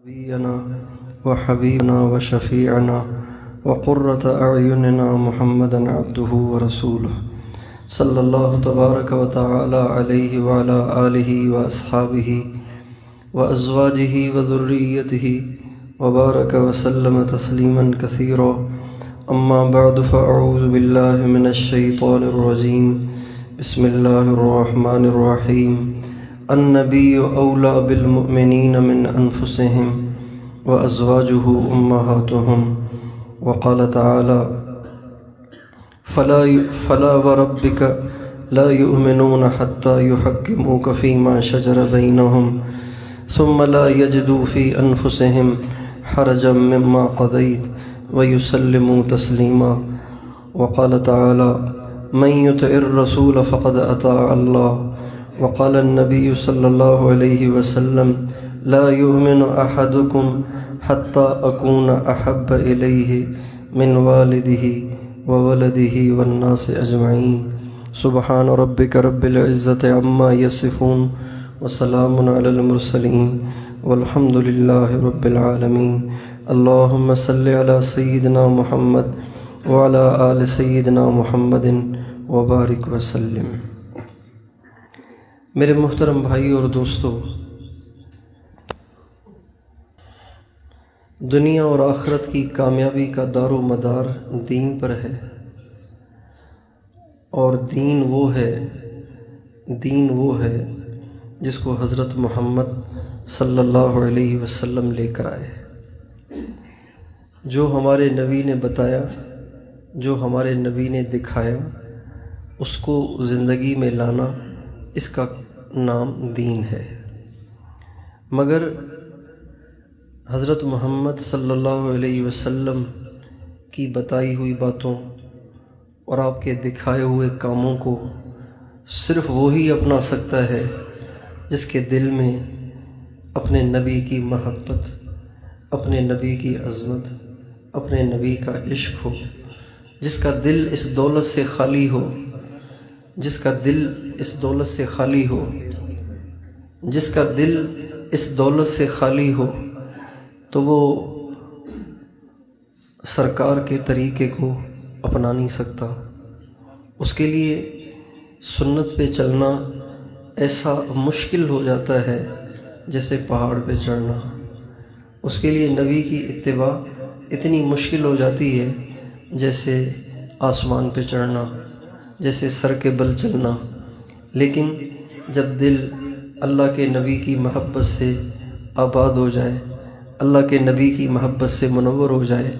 نبينا وحبيبنا وشفيعنا وقرة أعيننا محمدا عبده ورسوله صلى الله تبارك وتعالى عليه وعلى آله وأصحابه وأزواجه وذريته وبارك وسلم تسليما كثيرا. أما بعد فأعوذ بالله من الشيطان الرجيم. بسم الله الرحمن الرحيم. النبي أولى بالمؤمنين من أنفسهم وأزواجه أمهاتهم. وقال تعالى: فلا وربك لا يؤمنون حتى يحكموك فيما شجر بينهم ثم لا يجدوا في أنفسهم حرجا مما قضيت ويسلموا تسليما. وقال تعالى: من يطع الرسول فقد أطاع الله. وقال النبي صلى الله عليه وسلم: لا يؤمن أحدكم حتى أكون أحب إليه من والده وولده والناس أجمعين. سبحان ربك رب العزة عما يصفون وسلام على المرسلين والحمد لله رب العالمين. اللهم صل على سيدنا محمد وعلى آل سيدنا محمد وبارک وسلم. میرے محترم بھائی اور دوستو، دنیا اور آخرت کی کامیابی کا دار و مدار دین پر ہے، اور دین وہ ہے جس کو حضرت محمد صلی اللہ علیہ وسلم لے کر آئے. جو ہمارے نبی نے بتایا، جو ہمارے نبی نے دکھایا، اس کو زندگی میں لانا، اس کا نام دین ہے. مگر حضرت محمد صلی اللہ علیہ وسلم کی بتائی ہوئی باتوں اور آپ کے دکھائے ہوئے کاموں کو صرف وہی اپنا سکتا ہے جس کے دل میں اپنے نبی کی محبت، اپنے نبی کی عظمت، اپنے نبی کا عشق ہو، جس کا دل اس دولت سے خالی ہو، جس کا دل اس دولت سے خالی ہو، جس کا دل اس دولت سے خالی ہو، تو وہ سرکار کے طریقے کو اپنا نہیں سکتا. اس کے لیے سنت پہ چلنا ایسا مشکل ہو جاتا ہے جیسے پہاڑ پہ چڑھنا. اس کے لیے نبی کی اتباع اتنی مشکل ہو جاتی ہے جیسے آسمان پہ چڑھنا، جیسے سر کے بل چلنا. لیکن جب دل اللہ کے نبی کی محبت سے آباد ہو جائے، اللہ کے نبی کی محبت سے منور ہو جائے،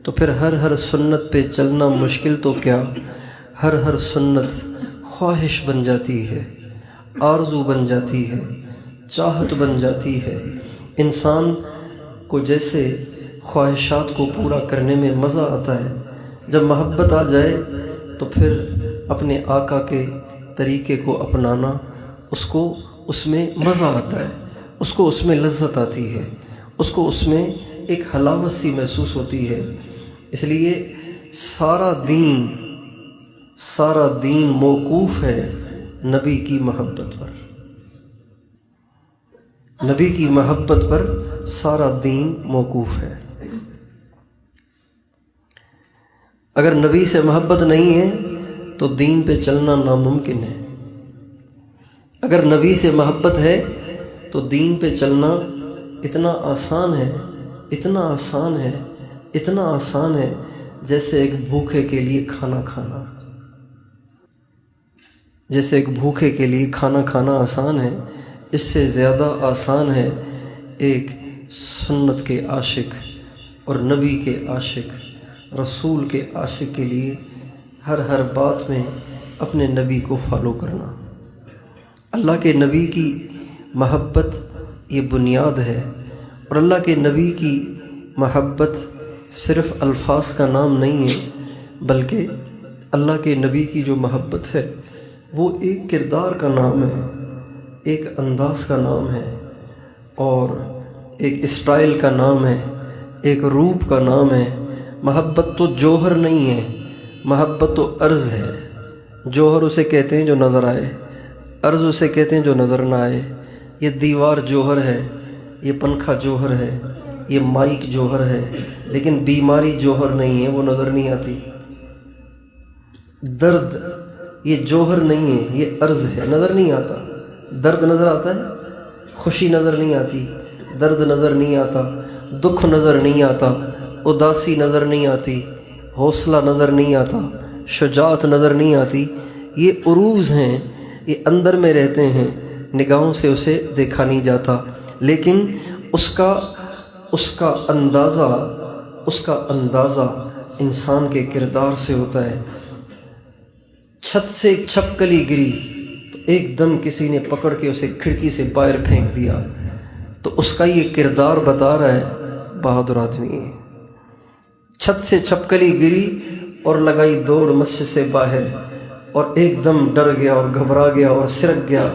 تو پھر ہر سنت پہ چلنا مشکل تو کیا، ہر سنت خواہش بن جاتی ہے، آرزو بن جاتی ہے، چاہت بن جاتی ہے. انسان کو جیسے خواہشات کو پورا کرنے میں مزہ آتا ہے، جب محبت آ جائے تو پھر اپنے آقا کے طریقے کو اپنانا، اس کو اس میں مزہ آتا ہے، اس کو اس میں لذت آتی ہے، اس کو اس میں ایک حلاوت سی محسوس ہوتی ہے. اس لیے سارا دین موقوف ہے نبی کی محبت پر. نبی کی محبت پر سارا دین موقوف ہے. اگر نبی سے محبت نہیں ہے تو دین پہ چلنا ناممکن ہے. اگر نبی سے محبت ہے تو دین پہ چلنا اتنا آسان ہے جیسے ایک بھوکے کے لیے کھانا کھانا. جیسے ایک بھوکے کے لیے کھانا کھانا آسان ہے، اس سے زیادہ آسان ہے ایک سنت کے عاشق اور نبی کے عاشق، رسول کے عاشق کے لیے ہر بات میں اپنے نبی کو فالو کرنا. اللہ کے نبی کی محبت یہ بنیاد ہے، اور اللہ کے نبی کی محبت صرف الفاظ کا نام نہیں ہے، بلکہ اللہ کے نبی کی جو محبت ہے وہ ایک کردار کا نام ہے، ایک انداز کا نام ہے، اور ایک اسٹائل کا نام ہے، ایک روپ کا نام ہے. محبت تو جوہر نہیں ہے، محبت تو عرض ہے. جوہر اسے کہتے ہیں جو نظر آئے، عرض اسے کہتے ہیں جو نظر نہ آئے. یہ دیوار جوہر ہے، یہ پنکھا جوہر ہے، یہ مائک جوہر ہے، لیکن بیماری جوہر نہیں ہے، وہ نظر نہیں آتی۔ درد یہ جوہر نہیں ہے، یہ عرض ہے، نظر نہیں آتا۔ درد نظر آتا ہے، خوشی نظر نہیں آتی، درد نظر نہیں آتا، دکھ نظر نہیں آتا، اداسی نظر نہیں آتی، حوصلہ نظر نہیں آتا، شجاعت نظر نہیں آتی۔ یہ عروض ہیں، یہ اندر میں رہتے ہیں، نگاہوں سے اسے دیکھا نہیں جاتا، لیکن اس کا اندازہ انسان کے کردار سے ہوتا ہے۔ چھت سے ایک چھپکلی گری تو ایک دم کسی نے پکڑ کے اسے کھڑکی سے باہر پھینک دیا، تو اس کا یہ کردار بتا رہا ہے بہادر آدمی ہے۔ چھت سے چھپکلی گری اور لگائی دوڑ مسجد سے باہر، اور ایک دم ڈر گیا اور گھبرا گیا اور سرک گیا،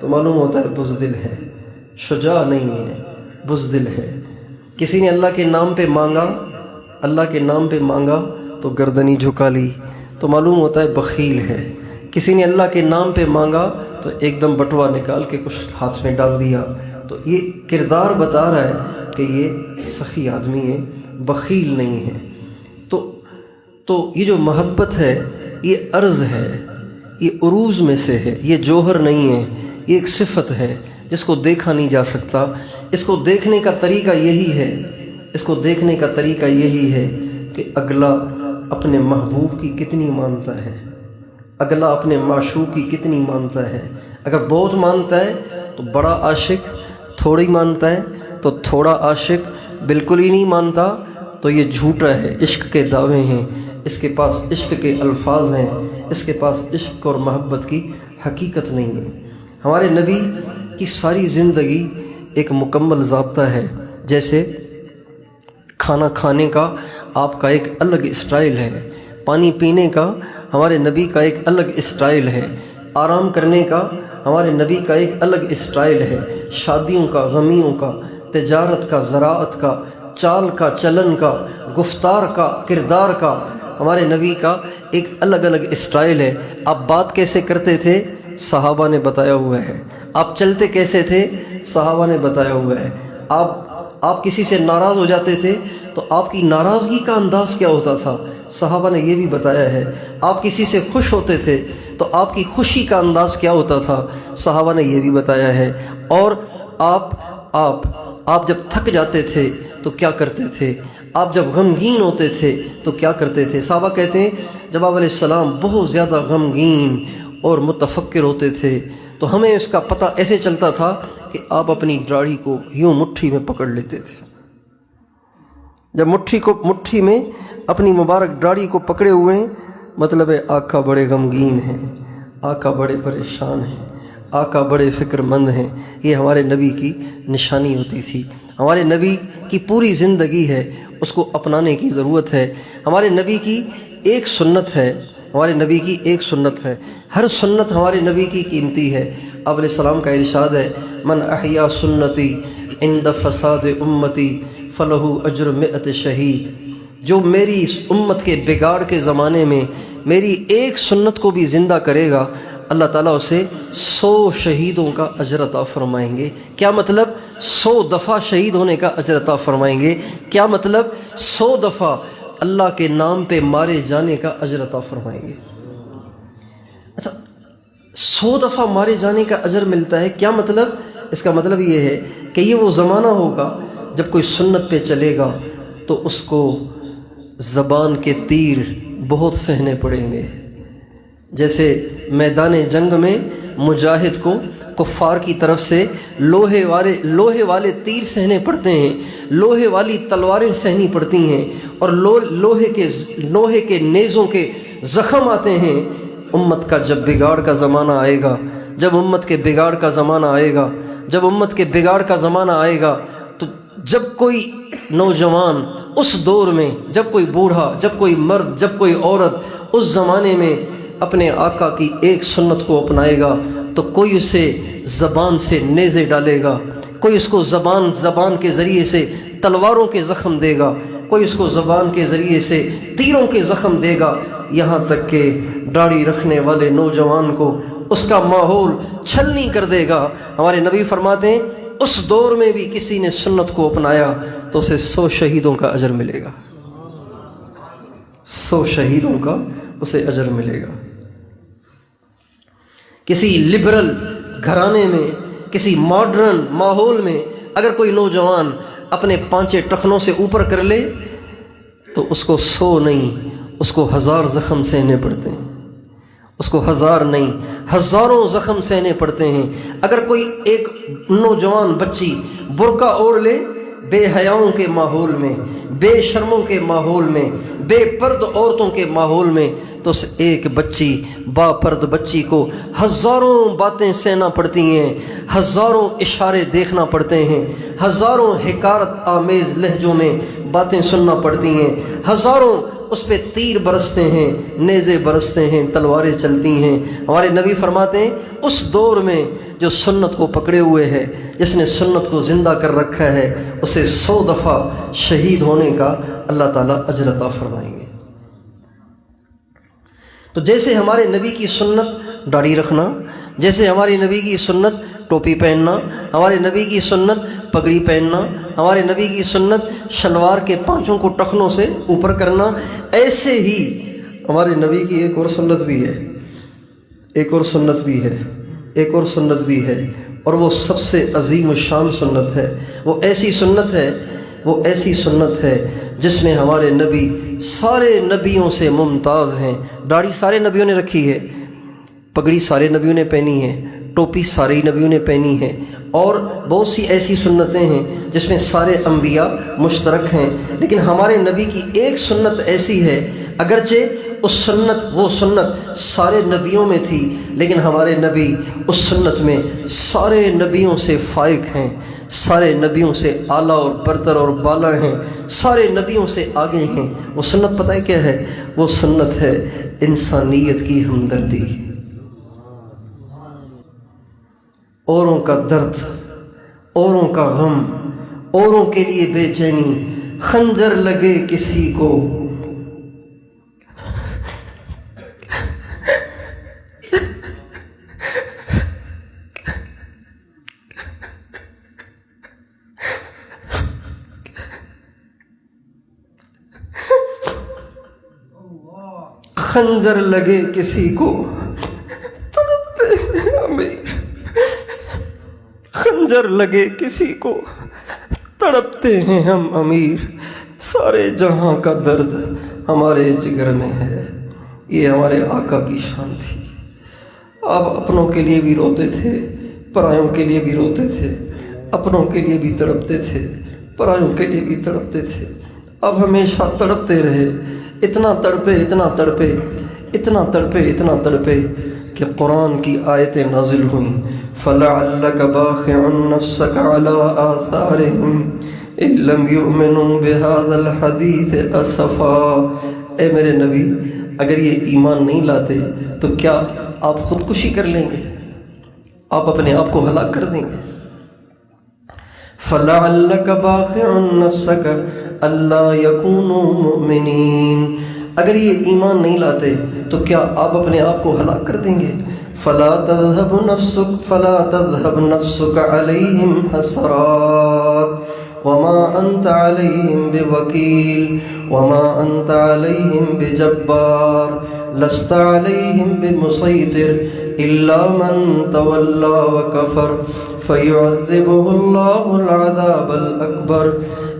تو معلوم ہوتا ہے بزدل ہے، شجاع نہیں ہے، بزدل ہے۔ کسی نے اللہ کے نام پہ مانگا تو گردنی جھکا لی، تو معلوم ہوتا ہے بخیل ہے۔ کسی نے اللہ کے نام پہ مانگا تو ایک دم بٹوا نکال کے کچھ ہاتھ میں ڈال دیا، تو یہ کردار بتا رہا ہے کہ یہ سخی آدمی ہے، بخیل نہیں ہے۔ تو یہ جو محبت ہے یہ عرض ہے، یہ عروض میں سے ہے، یہ جوہر نہیں ہے، یہ ایک صفت ہے جس کو دیکھا نہیں جا سکتا۔ اس کو دیکھنے کا طریقہ یہی ہے کہ اگلا اپنے محبوب کی کتنی مانتا ہے، اگلا اپنے معشوق کی کتنی مانتا ہے۔ اگر بہت مانتا ہے تو بڑا عاشق، تھوڑی مانتا ہے تو تھوڑا عاشق، بالکل ہی نہیں مانتا تو یہ جھوٹا ہے، عشق کے دعوے ہیں، اس کے پاس عشق کے الفاظ ہیں، اس کے پاس عشق اور محبت کی حقیقت نہیں ہے۔ ہمارے نبی کی ساری زندگی ایک مکمل ضابطہ ہے، جیسے کھانا کھانے کا آپ کا ایک الگ اسٹائل ہے، پانی پینے کا ہمارے نبی کا ایک الگ اسٹائل ہے، آرام کرنے کا ہمارے نبی کا ایک الگ اسٹائل ہے، شادیوں کا، غمیوں کا، تجارت کا، زراعت کا، چال کا، چلن کا، گفتار کا، کردار کا، ہمارے نبی کا ایک الگ اسٹائل ہے۔ آپ بات کیسے کرتے تھے صحابہ نے بتایا ہوا ہے، آپ چلتے کیسے تھے صحابہ نے بتایا ہوا ہے، آپ کسی سے ناراض ہو جاتے تھے تو آپ کی ناراضگی کا انداز کیا ہوتا تھا صحابہ نے یہ بھی بتایا ہے، آپ کسی سے خوش ہوتے تھے تو آپ کی خوشی کا انداز کیا ہوتا تھا صحابہ نے یہ بھی بتایا ہے۔ اور آپ جب تھک جاتے تھے تو کیا کرتے تھے، آپ جب غمگین ہوتے تھے تو کیا کرتے تھے۔ صحابہ کہتے ہیں جب آپ علیہ السلام بہت زیادہ غمگین اور متفکر ہوتے تھے تو ہمیں اس کا پتہ ایسے چلتا تھا کہ آپ اپنی داڑھی کو یوں مٹھی میں پکڑ لیتے تھے۔ جب مٹھی میں اپنی مبارک داڑھی کو پکڑے ہوئے ہیں، مطلب ہے آقا بڑے غمگین ہیں، آقا بڑے پریشان ہیں، آقا بڑے فکر مند ہیں۔ یہ ہمارے نبی کی نشانی ہوتی تھی۔ ہمارے نبی کی پوری زندگی ہے، اس کو اپنانے کی ضرورت ہے۔ ہمارے نبی کی ایک سنت ہے، ہر سنت ہمارے نبی کی قیمتی ہے۔ آپ علیہ السلام کا ارشاد ہے من احیا سنتی عند فساد امتی فلہ اجر مئت شہید، جو میری اس امت کے بگاڑ کے زمانے میں میری ایک سنت کو بھی زندہ کرے گا، اللہ تعالیٰ اسے 100 شہیدوں کا اجر عطا فرمائیں گے۔ کیا مطلب 100 دفعہ شہید ہونے کا اجر عطا فرمائیں گے؟ کیا مطلب 100 دفعہ اللہ کے نام پہ مارے جانے کا اجر عطا فرمائیں گے؟ اچھا، 100 دفعہ مارے جانے کا اجر ملتا ہے، کیا مطلب؟ اس کا مطلب یہ ہے کہ یہ وہ زمانہ ہوگا جب کوئی سنت پہ چلے گا تو اس کو زبان کے تیر بہت سہنے پڑیں گے۔ جیسے میدان جنگ میں مجاہد کو کفار کی طرف سے لوہے والے تیر سہنے پڑتے ہیں، لوہے والی تلواریں سہنی پڑتی ہیں، اور لوہے کے نیزوں کے زخم آتے ہیں۔ امت کا جب بگاڑ کا زمانہ آئے گا، جب امت کے بگاڑ کا زمانہ آئے گا تو جب کوئی نوجوان اس دور میں، جب کوئی بوڑھا، جب کوئی مرد، جب کوئی عورت اس زمانے میں اپنے آقا کی ایک سنت کو اپنائے گا تو کوئی اسے زبان سے نیزے ڈالے گا، کوئی اس کو زبان کے ذریعے سے تلواروں کے زخم دے گا، کوئی اس کو زبان کے ذریعے سے تیروں کے زخم دے گا، یہاں تک کہ داڑھی رکھنے والے نوجوان کو اس کا ماحول چھلنی کر دے گا۔ ہمارے نبی فرماتے ہیں اس دور میں بھی کسی نے سنت کو اپنایا تو اسے 100 شہیدوں کا اجر ملے گا، 100 شہیدوں کا اسے اجر ملے گا۔ کسی لبرل گھرانے میں، کسی ماڈرن ماحول میں اگر کوئی نوجوان اپنے پانچے ٹخنوں سے اوپر کر لے تو اس کو 100 نہیں، اس کو 1000 زخم سہنے پڑتے ہیں، اس کو 1000 نہیں، ہزاروں زخم سہنے پڑتے ہیں۔ اگر کوئی ایک نوجوان بچی برقع اوڑھ لے بے حیاؤں کے ماحول میں، بے شرموں کے ماحول میں، بے پرد عورتوں کے ماحول میں، تو اس ایک بچی با پرد بچی کو ہزاروں باتیں سہنا پڑتی ہیں، ہزاروں اشارے دیکھنا پڑتے ہیں، ہزاروں حکارت آمیز لہجوں میں باتیں سننا پڑتی ہیں، ہزاروں اس پہ تیر برستے ہیں، نیزے برستے ہیں، تلواریں چلتی ہیں۔ ہمارے نبی فرماتے ہیں اس دور میں جو سنت کو پکڑے ہوئے ہے، جس نے سنت کو زندہ کر رکھا ہے، اسے 100 دفعہ شہید ہونے کا اللہ تعالیٰ اجر عطا فرمائیں گے۔ تو جیسے ہمارے نبی کی سنت داڑھی رکھنا، جیسے ہمارے نبی کی سنت ٹوپی پہننا، ہمارے نبی کی سنت پگڑی پہننا، ہمارے نبی کی سنت شلوار کے پانچوں کو ٹخنوں سے اوپر کرنا، ایسے ہی ہمارے نبی کی ایک اور سنت بھی ہے، ایک اور سنت بھی ہے، ایک اور سنت بھی ہے، اور وہ سب سے عظیم الشان سنت ہے۔ وہ ایسی سنت ہے، وہ ایسی سنت ہے جس میں ہمارے نبی سارے نبیوں سے ممتاز ہیں۔ داڑھی سارے نبیوں نے رکھی ہے، پگڑی سارے نبیوں نے پہنی ہے، ٹوپی سارے نبیوں نے پہنی ہے، اور بہت سی ایسی سنتیں ہیں جس میں سارے انبیاء مشترک ہیں، لیکن ہمارے نبی کی ایک سنت ایسی ہے، اگرچہ وہ سنت سارے نبیوں میں تھی، لیکن ہمارے نبی اس سنت میں سارے نبیوں سے فائق ہیں، سارے نبیوں سے اعلیٰ اور برتر اور بالا ہیں، سارے نبیوں سے آگے ہیں۔ وہ سنت پتہ ہے کیا ہے؟ وہ سنت ہے انسانیت کی ہمدردی، اوروں کا درد، اوروں کا غم، اوروں کے لیے بے چینی، خنجر لگے کسی کو خنجر لگے کسی کو تڑپتے ہیں امیر، خنجر لگے کسی کو تڑپتے ہیں ہم امیر، سارے جہاں کا درد ہمارے جگر میں ہے۔ یہ ہمارے آقا کی شان تھی۔ آپ اپنوں کے لیے بھی روتے تھے، پرایوں کے لیے بھی روتے تھے، اپنوں کے لیے بھی تڑپتے تھے، پرایوں کے لیے بھی تڑپتے تھے۔ آپ ہمیشہ تڑپتے رہے، اتنا تڑپے، اتنا تڑپے، اتنا تڑپے، اتنا تڑپے کہ قرآن کی آیتیں نازل ہوئیں، فَلَعَلَّكَ بَاخِعٌ نَفْسَكَ عَلَىٰ آثَارِهِمْ إِن لَّمْ يُؤْمِنُوا بِهَٰذَا الْحَدِيثِ أَسَفًا۔ اے میرے نبی، اگر یہ ایمان نہیں لاتے تو کیا آپ خودکشی کر لیں گے؟ آپ اپنے آپ کو ہلاک کر دیں گے؟ فَلَعَلَّكَ بَاخِعٌ نَفْسَكَ أَلَّا يَكُونُوا مُؤْمِنِينَ۔ اگر یہ ایمان نہیں لاتے تو کیا آپ اپنے آپ کو ہلاک کر دیں گے؟ فَلَا تَذْهَبْ نَفْسُكَ عَلَيْهِمْ حَسَرَاتٍ وَمَا أَنْتَ عَلَيْهِمْ بِوَكِيلٍ وَمَا أَنْتَ عَلَيْهِمْ بِجَبَّارٍ لَسْتَ عَلَيْهِمْ بِمُصَيْطِرٍ إِلَّا مَنْ تَوَلَّى وَكَفَرَ فَيُعَذِّبُهُ اللَّهُ الْعَذَابَ الْأَكْبَرَ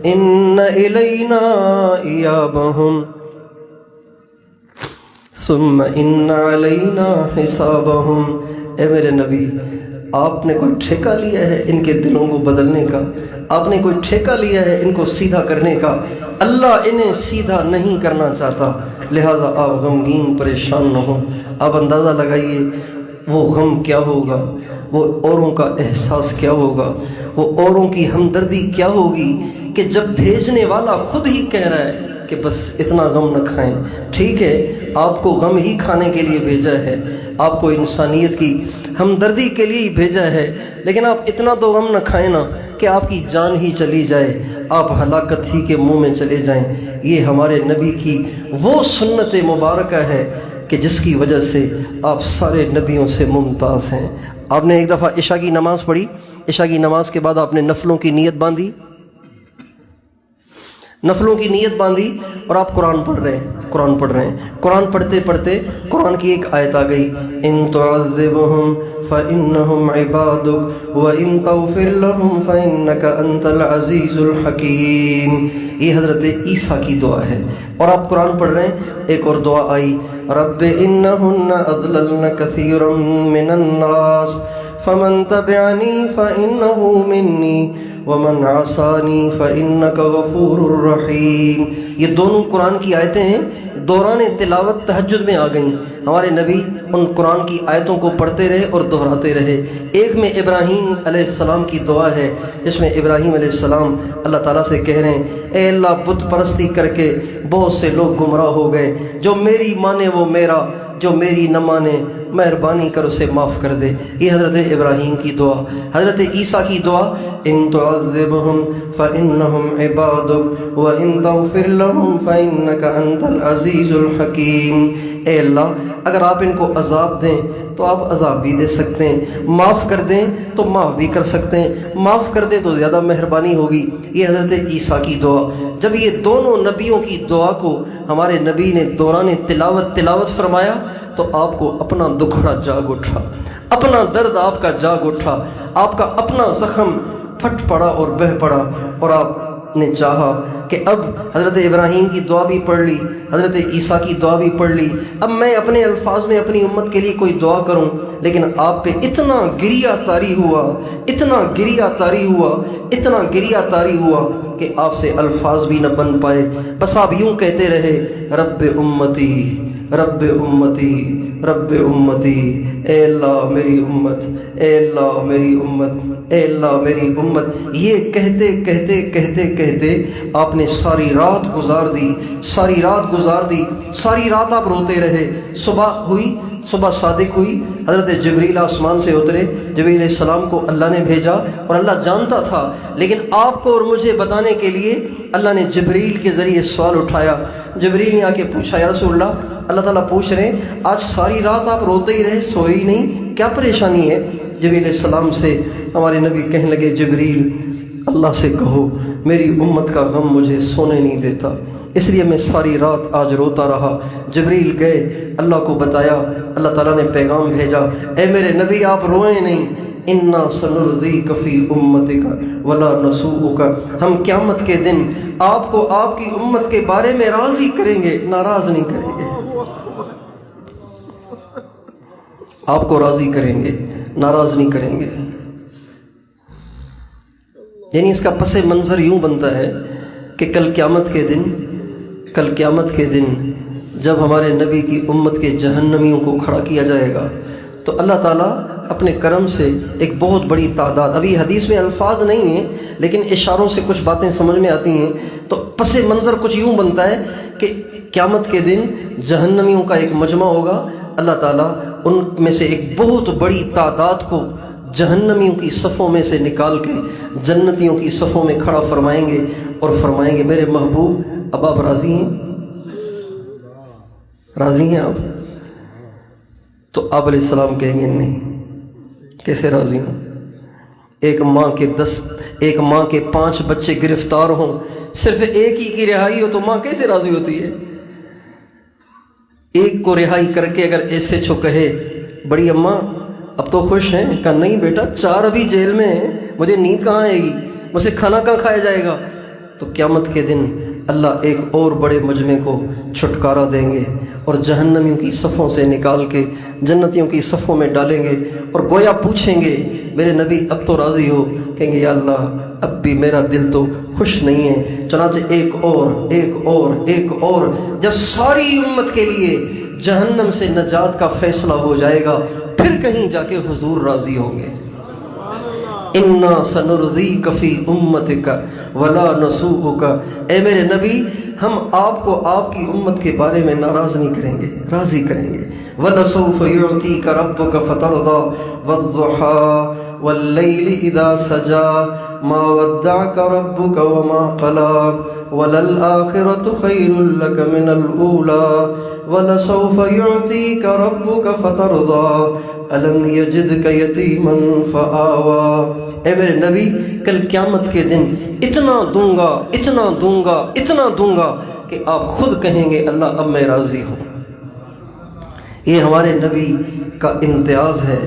إِنَّ إِلَيْنَا إِيَابَهُمْ ثُمَّ إِنَّ عَلَيْنَا حِسَابَهُمْ۔ اے میرے نبی، آپ نے کوئی ٹھیکہ لیا ہے ان کے دلوں کو بدلنے کا؟ آپ نے کوئی ٹھیکہ لیا ہے ان کو سیدھا کرنے کا؟ اللہ انہیں سیدھا نہیں کرنا چاہتا، لہٰذا آپ غمگین پریشان نہ ہوں۔ آپ اندازہ لگائیے وہ غم کیا ہوگا، وہ اوروں کا احساس کیا ہوگا، وہ اوروں کی ہمدردی کیا ہوگی کہ جب بھیجنے والا خود ہی کہہ رہا ہے کہ بس اتنا غم نہ کھائیں۔ ٹھیک ہے، آپ کو غم ہی کھانے کے لیے بھیجا ہے، آپ کو انسانیت کی ہمدردی کے لیے ہی بھیجا ہے، لیکن آپ اتنا تو غم نہ کھائیں نا کہ آپ کی جان ہی چلی جائے، آپ ہلاکت ہی کے منہ میں چلے جائیں۔ یہ ہمارے نبی کی وہ سنت مبارکہ ہے کہ جس کی وجہ سے آپ سارے نبیوں سے ممتاز ہیں۔ آپ نے ایک دفعہ عشاء کی نماز پڑھی، عشاء کی نماز کے بعد آپ نے نفلوں کی نیت باندھی، نفلوں کی نیت باندھی اور آپ قرآن پڑھ رہے ہیں، قرآن پڑھ رہے ہیں، قرآن پڑھتے پڑھتے قرآن کی ایک آیت آ گئی، ان تعذبهم فإنهم عبادك وإن تغفر لهم فإنك أنت العزيز الحكيم۔ یہ حضرت عیسیٰ کی دعا ہے، اور آپ قرآن پڑھ رہے ہیں، ایک اور دعا آئی، رب انہن اضللن کثیرا من الناس فمن تبعنی فإنہ منی ومن عصانی فإنک غفور رحیم۔ یہ دونوں قرآن کی آیتیں ہیں، دوران تلاوت تہجد میں آ گئیں۔ ہمارے نبی ان قرآن کی آیتوں کو پڑھتے رہے اور دہراتے رہے۔ ایک میں ابراہیم علیہ السلام کی دعا ہے، جس میں ابراہیم علیہ السلام اللہ تعالیٰ سے کہہ رہے ہیں، اے اللہ بت پرستی کر کے بہت سے لوگ گمراہ ہو گئے، جو میری مانے وہ میرا، جو میری نہ مانے مہربانی کر اسے معاف کر دے۔ یہ حضرت ابراہیم کی دعا۔ حضرت عیسیٰ کی دعا، ان تعذبهم فإنهم عبادك وإن تغفر لهم فإنك أنت العزيز الحكيم۔ اے اللہ اگر آپ ان کو عذاب دیں تو آپ عذاب بھی دے سکتے ہیں، معاف کر دیں تو معاف بھی کر سکتے ہیں، معاف کر دیں تو زیادہ مہربانی ہوگی۔ یہ حضرت عیسیٰ کی دعا۔ جب یہ دونوں نبیوں کی دعا کو ہمارے نبی نے دوران تلاوت فرمایا تو آپ کو اپنا دکھڑا جاگ اٹھا، اپنا درد آپ کا جاگ اٹھا، آپ کا اپنا زخم پھٹ پڑا اور بہہ پڑا، اور آپ نے چاہا کہ اب حضرت ابراہیم کی دعا بھی پڑھ لی، حضرت عیسیٰ کی دعا بھی پڑھ لی، اب میں اپنے الفاظ میں اپنی امت کے لیے کوئی دعا کروں۔ لیکن آپ پہ اتنا گریہ طاری ہوا، اتنا گریہ طاری ہوا، اتنا گریہ طاری ہوا کہ آپ سے الفاظ بھی نہ بن پائے، بس آپ یوں کہتے رہے، رب امتی رب امتی رب امتی، اے اللہ میری امت، اے اللہ میری امت، اے اللہ میری امت۔ یہ کہتے کہتے کہتے کہتے آپ نے ساری رات گزار دی، ساری رات گزار دی، ساری رات آپ روتے رہے۔ صبح ہوئی، صبح صادق ہوئی، حضرت جبریل آسمان سے اترے، جبریل علیہ السلام کو اللہ نے بھیجا، اور اللہ جانتا تھا، لیکن آپ کو اور مجھے بتانے کے لیے اللہ نے جبریل کے ذریعے سوال اٹھایا۔ جبریل نے آ کے پوچھا، یا رسول اللہ تعالیٰ پوچھ رہے ہیں آج ساری رات آپ روتے ہی رہے، سوئے ہی نہیں، کیا پریشانی ہے؟ جبریل علیہ السلام سے ہمارے نبی کہنے لگے، جبریل اللہ سے کہو میری امت کا غم مجھے سونے نہیں دیتا، اس لیے میں ساری رات آج روتا رہا۔ جبریل گئے، اللہ کو بتایا، اللہ تعالیٰ نے پیغام بھیجا، اے میرے نبی آپ روئیں نہیں، انا سنرضیک فی امتک ولا نسوءک، ہم قیامت کے دن آپ کو آپ کی امت کے بارے میں راضی کریں گے، ناراض نہیں کریں گے، آپ کو راضی کریں گے، ناراض نہیں کریں گے۔ یعنی اس کا پس منظر یوں بنتا ہے کہ کل قیامت کے دن جب ہمارے نبی کی امت کے جہنمیوں کو کھڑا کیا جائے گا تو اللہ تعالیٰ اپنے کرم سے ایک بہت بڑی تعداد، ابھی حدیث میں الفاظ نہیں ہیں لیکن اشاروں سے کچھ باتیں سمجھ میں آتی ہیں، تو پس منظر کچھ یوں بنتا ہے کہ قیامت کے دن جہنمیوں کا ایک مجمع ہوگا، اللہ تعالیٰ ان میں سے ایک بہت بڑی تعداد کو جہنمیوں کی صفوں میں سے نکال کے جنتیوں کی صفوں میں کھڑا فرمائیں گے اور فرمائیں گے، میرے محبوب اب آپ راضی ہیں؟ راضی ہیں آپ؟ تو آپ علیہ السلام کہیں گے نہیں، کیسے راضی ہوں؟ ایک ماں کے 5 بچے گرفتار ہوں، صرف ایک ہی کی رہائی ہو تو ماں کیسے راضی ہوتی ہے؟ ایک کو رہائی کر کے اگر ایسے چھو کہے بڑی اماں اب تو خوش ہیں، کہا نہیں بیٹا 4 ابھی جیل میں ہیں، مجھے نیند کہاں آئے گی، مجھ سے کھانا کہاں کھایا جائے گا؟ تو قیامت کے دن اللہ ایک اور بڑے مجمع کو چھٹکارا دیں گے اور جہنمیوں کی صفوں سے نکال کے جنتیوں کی صفوں میں ڈالیں گے، اور گویا پوچھیں گے میرے نبی اب تو راضی ہو؟ کہیں گے یا اللہ اب بھی میرا دل تو خوش نہیں ہے۔ چنانچہ ایک اور جب ساری امت کے لیے جہنم سے نجات کا فیصلہ ہو جائے گا، پھر کہیں جا کے حضور راضی ہوں گے، انا سنرضیک فی امتک ولا نسوءک، اے میرے نبی ہم آپ کو آپ کی امت کے بارے میں ناراض نہیں کریں گے، راضی کریں گے۔ وَلَسَوْفَ يُعْطِيكَ رَبُّكَ فَتَرْضَىٰ وَالضُّحَىٰ وَاللَّيْلِ إِذَا سَجَىٰ مَا وَدَّعَكَ رَبُّكَ وَمَا قَلَىٰ وَلَلْآخِرَةُ خَيْرٌ لَكَ مِنَ الْأُولَىٰ وَلَسَوْفَ يُعْطِيكَ رَبُّكَ فَتَرْضَىٰ أَلَمْ يَجِدْكَ يَتِيمًا فَآوَىٰ۔ اے میرے نبی، کل قیامت کے دن اتنا دوں گا، اتنا دوں گا، اتنا دوں گا کہ آپ خود کہیں گے اللہ اب میں راضی ہوں۔ یہ ہمارے نبی کا امتیاز ہے،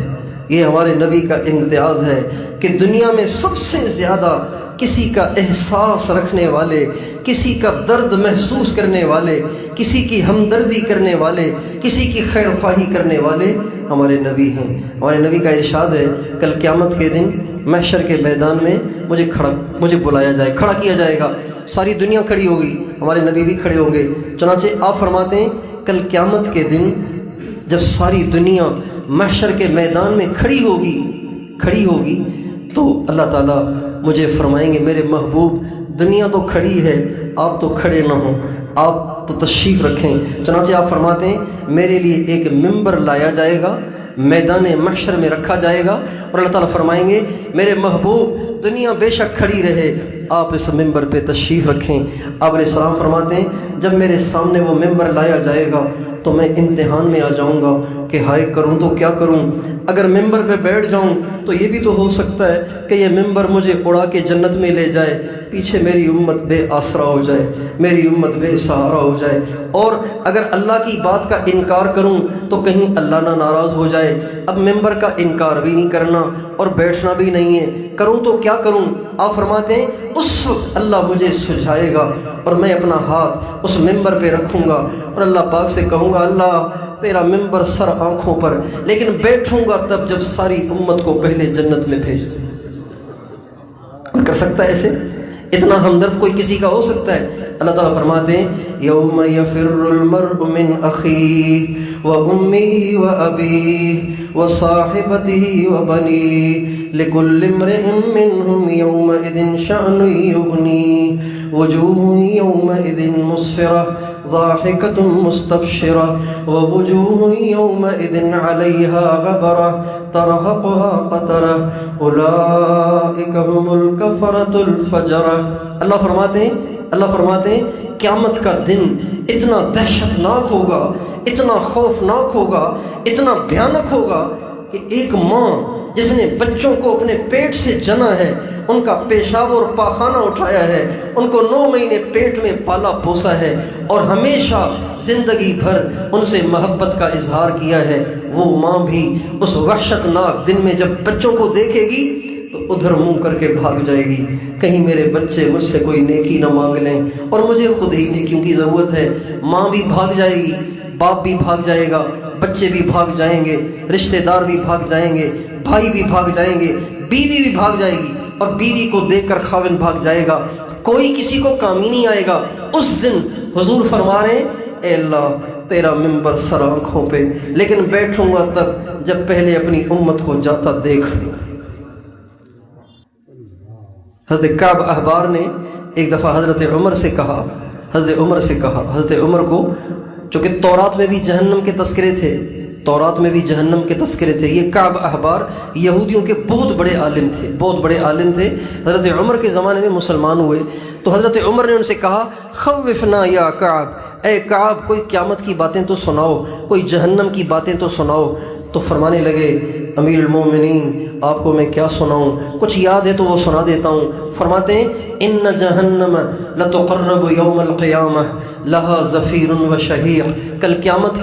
یہ ہمارے نبی کا امتیاز ہے کہ دنیا میں سب سے زیادہ کسی کا احساس رکھنے والے، کسی کا درد محسوس کرنے والے، کسی کی ہمدردی کرنے والے، کسی کی خیر خواہی کرنے والے ہمارے نبی ہیں۔ ہمارے نبی کا ارشاد ہے کل قیامت کے دن محشر کے میدان میں مجھے بلایا جائے، کھڑا کیا جائے گا، ساری دنیا کھڑی ہوگی، ہمارے نبی بھی کھڑے ہوں گے۔ چنانچہ آپ فرماتے ہیں کل قیامت کے دن جب ساری دنیا محشر کے میدان میں کھڑی ہوگی تو اللہ تعالیٰ مجھے فرمائیں گے میرے محبوب دنیا تو کھڑی ہے، آپ تو کھڑے نہ ہوں، آپ تو تشریف رکھیں۔ چنانچہ آپ فرماتے ہیں میرے لیے ایک ممبر لایا جائے گا، میدان محشر میں رکھا جائے گا، اور اللہ تعالیٰ فرمائیں گے میرے محبوب دنیا بے شک کھڑی رہے، آپ اس ممبر پہ تشریف رکھیں۔ آپ علیہ السلام فرماتے ہیں جب میرے سامنے وہ ممبر لایا جائے گا تو میں امتحان میں آ جاؤں گا کہ ہائے کروں تو کیا کروں۔ اگر ممبر پہ بیٹھ جاؤں تو یہ بھی تو ہو سکتا ہے کہ یہ ممبر مجھے اڑا کے جنت میں لے جائے، پیچھے میری امت بے آسرا ہو جائے، میری امت بے سہارا ہو جائے، اور اگر اللہ کی بات کا انکار کروں تو کہیں اللہ نہ ناراض ہو جائے۔ اب ممبر کا انکار بھی نہیں کرنا اور بیٹھنا بھی نہیں ہے، کروں تو کیا کروں۔ آپ فرماتے ہیں اس وقت اللہ مجھے سجھائے گا اور میں اپنا ہاتھ اس ممبر پہ رکھوں گا اور اللہ پاک سے کہوں گا اللہ تیرا ممبر سر آنکھوں پر، لیکن بیٹھوں گا تب جب ساری امت کو پہلے جنت میں بھیج دوں۔ کوئی کر سکتا ہے ایسے؟ اتنا ہمدرد کوئی کسی کا ہو سکتا ہے؟ اللہ تعالیٰ فرماتے ہیں یوم یفر المرء من اخیہ وامہ وابیہ وصاحبتہ وبنیہ لکل امرئ منہم یومئذ شأن یغنیہ وجوہ یومئذ مسفرہ ضاحکۃ مستبشرہ ووجوہ یومئذ علیہا غبرہ ترہقها قطرہ اولئک هم الکفرۃ الفجرہ۔ اللہ فرماتے ہیں قیامت کا دن اتنا دہشتناک ہوگا، اتنا خوفناک ہوگا، اتنا بھیانک ہوگا کہ ایک ماں جس نے بچوں کو اپنے پیٹ سے جنا ہے، ان کا پیشاب اور پاخانہ اٹھایا ہے، ان کو 9 مہینے پیٹ میں پالا پوسا ہے اور ہمیشہ زندگی بھر ان سے محبت کا اظہار کیا ہے، وہ ماں بھی اس وحشتناک دن میں جب بچوں کو دیکھے گی تو ادھر منہ کر کے بھاگ جائے گی، کہیں میرے بچے مجھ سے کوئی نیکی نہ مانگ لیں اور مجھے خود ہی نیکیوں کی ضرورت ہے۔ ماں بھی بھاگ جائے گی، باپ بھی بھاگ جائے گا، بچے بھی بھاگ جائیں گے، رشتہ دار بھی بھاگ جائیں گے، بھائی بھی بھاگ جائیں گے، بیوی بھی بھاگ جائے گی، اور بیوی کو دیکھ کر خاوند بھاگ جائے گا، کوئی کسی کو کام ہی نہیں آئے گا۔ اس دن حضور فرما رہے ہیں اے اللہ تیرا ممبر سر آنکھوں پہ، لیکن بیٹھوں گا تب جب پہلے اپنی امت کو جاتا دیکھ لوں۔ حضرت کعب احبار نے ایک دفعہ حضرت عمر سے کہا، حضرت عمر کو چونکہ تورات میں بھی جہنم کے تذکرے تھے، یہ کعب احبار یہودیوں کے بہت بڑے عالم تھے، حضرت عمر کے زمانے میں مسلمان ہوئے، تو حضرت عمر نے ان سے کہا خوفنا یا کعب، اے کعب کوئی قیامت کی باتیں تو سناؤ، کوئی جہنم کی باتیں تو سناؤ۔ تو فرمانے لگے امیر المومنین آپ کو میں کیا سناؤں، کچھ یاد ہے تو وہ سنا دیتا ہوں۔ فرماتے ہیں ان جہنم لتقرب یوم القیامہ لہا زفیر و شہیق، کل قیامت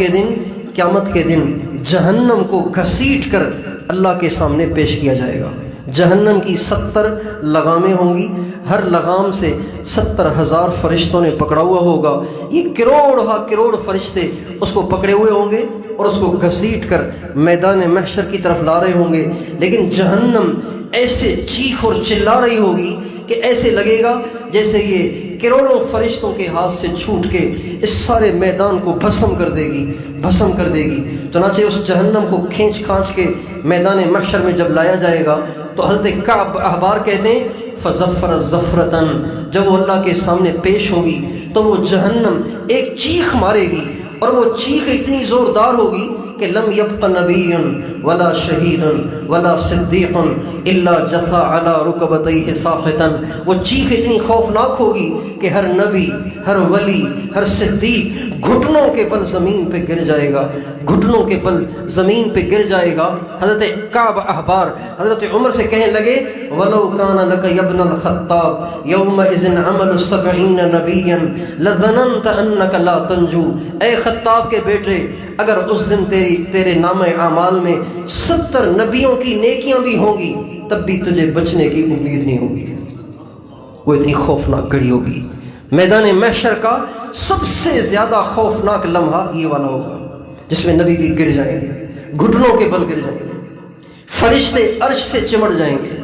کے دن جہنم کو گھسیٹ کر اللہ کے سامنے پیش کیا جائے گا۔ جہنم کی 70 لگامیں ہوں گی، ہر لگام سے 70,000 فرشتوں نے پکڑا ہوا ہوگا، یہ کروڑ فرشتے اس کو پکڑے ہوئے ہوں گے اور اس کو گھسیٹ کر میدان محشر کی طرف لا رہے ہوں گے، لیکن جہنم ایسے چیخ اور چلا رہی ہوگی کہ ایسے لگے گا جیسے یہ کروڑوں فرشتوں کے ہاتھ سے چھوٹ کے اس سارے میدان کو بھسم کر دے گی۔ چنانچہ اس جہنم کو کھینچ کے میدان محشر میں جب لایا جائے گا تو حضرت کعب احبار کہتے ہیں فزفر زفرتن، جب وہ اللہ کے سامنے پیش ہوگی تو وہ جہنم ایک چیخ مارے گی، اور وہ چیخ اتنی زوردار ہوگی کہ لم یبق نبی ولا شہید ولا صدیق الا جثا علی رکبتیہ ساخطا. وہ چیخ اتنی خوفناک ہوگی کہ ہر نبی، ہر ولی، ہر صدیق گھٹنوں کے بل زمین پہ گر جائے گا، گھٹنوں کے بل زمین پہ گر جائے گا. حضرت کعب احبار حضرت عمر سے کہنے لگے وَلَوْ كَانَ لَكَ يَا ابْنَ الْخَطَّابِ يَوْمَئِذٍ عَمَلُ 70 نَبِيًّا لَظَنَنْتَ أَنَّكَ لَا تَنْجُو. اے خطاب کے بیٹے، اگر اس دن تیرے نام اعمال میں 70 نبیوں کی نیکیاں بھی ہوں گی تب بھی تجھے بچنے کی امید نہیں ہوگی. وہ اتنی خوفناک گھڑی ہوگی. میدان محشر کا سب سے زیادہ خوفناک لمحہ یہ والا ہوگا جس میں نبی بھی گر جائیں گے، گھٹنوں کے بل گر جائیں گے. فرشتے عرش سے چمٹ جائیں گے،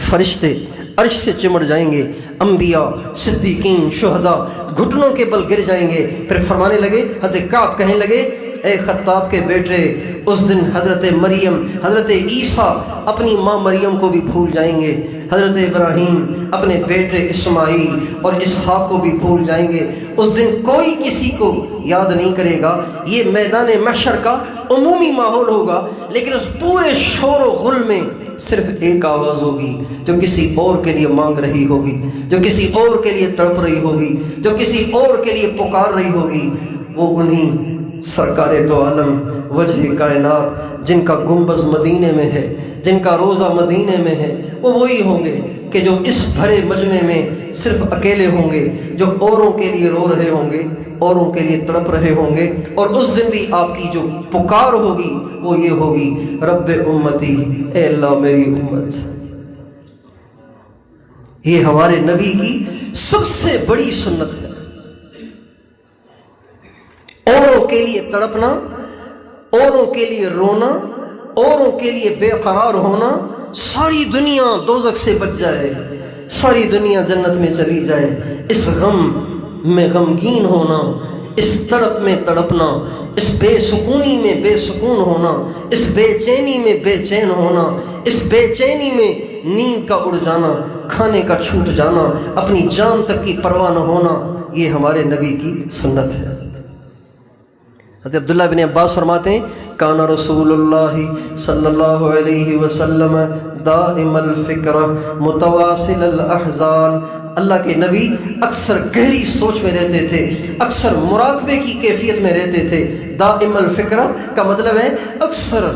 فرشتے عرش سے چمٹ جائیں گے. انبیاء، صدیقین، شہداء گھٹنوں کے بل گر جائیں گے. پھر فرمانے لگے، حضرت کعب کہنے لگے اے خطاب کے بیٹے، اس دن حضرت مریم، حضرت عیسیٰ اپنی ماں مریم کو بھی بھول جائیں گے، حضرت ابراہیم اپنے بیٹے اسماعیل اور اسحاق کو بھی بھول جائیں گے. اس دن کوئی کسی کو یاد نہیں کرے گا. یہ میدان محشر کا عمومی ماحول ہوگا، لیکن اس پورے شور و غل میں صرف ایک آواز ہوگی جو کسی اور کے لیے مانگ رہی ہوگی، جو کسی اور کے لیے تڑپ رہی ہوگی، جو کسی اور کے لیے پکار رہی ہوگی. وہ انہی سرکار دو عالم وجہ کائنات جن کا گنبد مدینے میں ہے، جن کا روزہ مدینے میں ہے، وہ وہی ہوں گے کہ جو اس بھرے مجمع میں صرف اکیلے ہوں گے، جو اوروں کے لیے رو رہے ہوں گے، اوروں کے لیے تڑپ رہے ہوں گے. اور اس دن بھی آپ کی جو پکار ہوگی وہ یہ ہوگی رب امتی، اے اللہ میری امت. یہ ہمارے نبی کی سب سے بڑی سنت ہے. اوروں کے لیے تڑپنا، اوروں کے لیے رونا، اوروں کے لیے بے قرار ہونا. ساری دنیا دوزخ سے بچ جائے، ساری دنیا جنت میں چلی جائے، اس غم میں غمگین ہونا، اس تڑپ میں تڑپنا، اس بے سکونی میں بے سکون ہونا، اس بے چینی میں بے چین ہونا، اس بے چینی میں نیند کا اڑ جانا، کھانے کا چھوٹ جانا، اپنی جان تک کی پرواہ نہ ہونا، یہ ہمارے نبی کی سنت ہے. حضرت عبداللہ بن عباس فرماتے ہیں کان رسول اللہ صلی اللہ علیہ وسلم دائم الفکر متواصل الاحزان. اللہ کے نبی اکثر گہری سوچ میں رہتے تھے، اکثر مراقبے کی کیفیت میں رہتے تھے. دائم الفکر کا مطلب ہے اکثر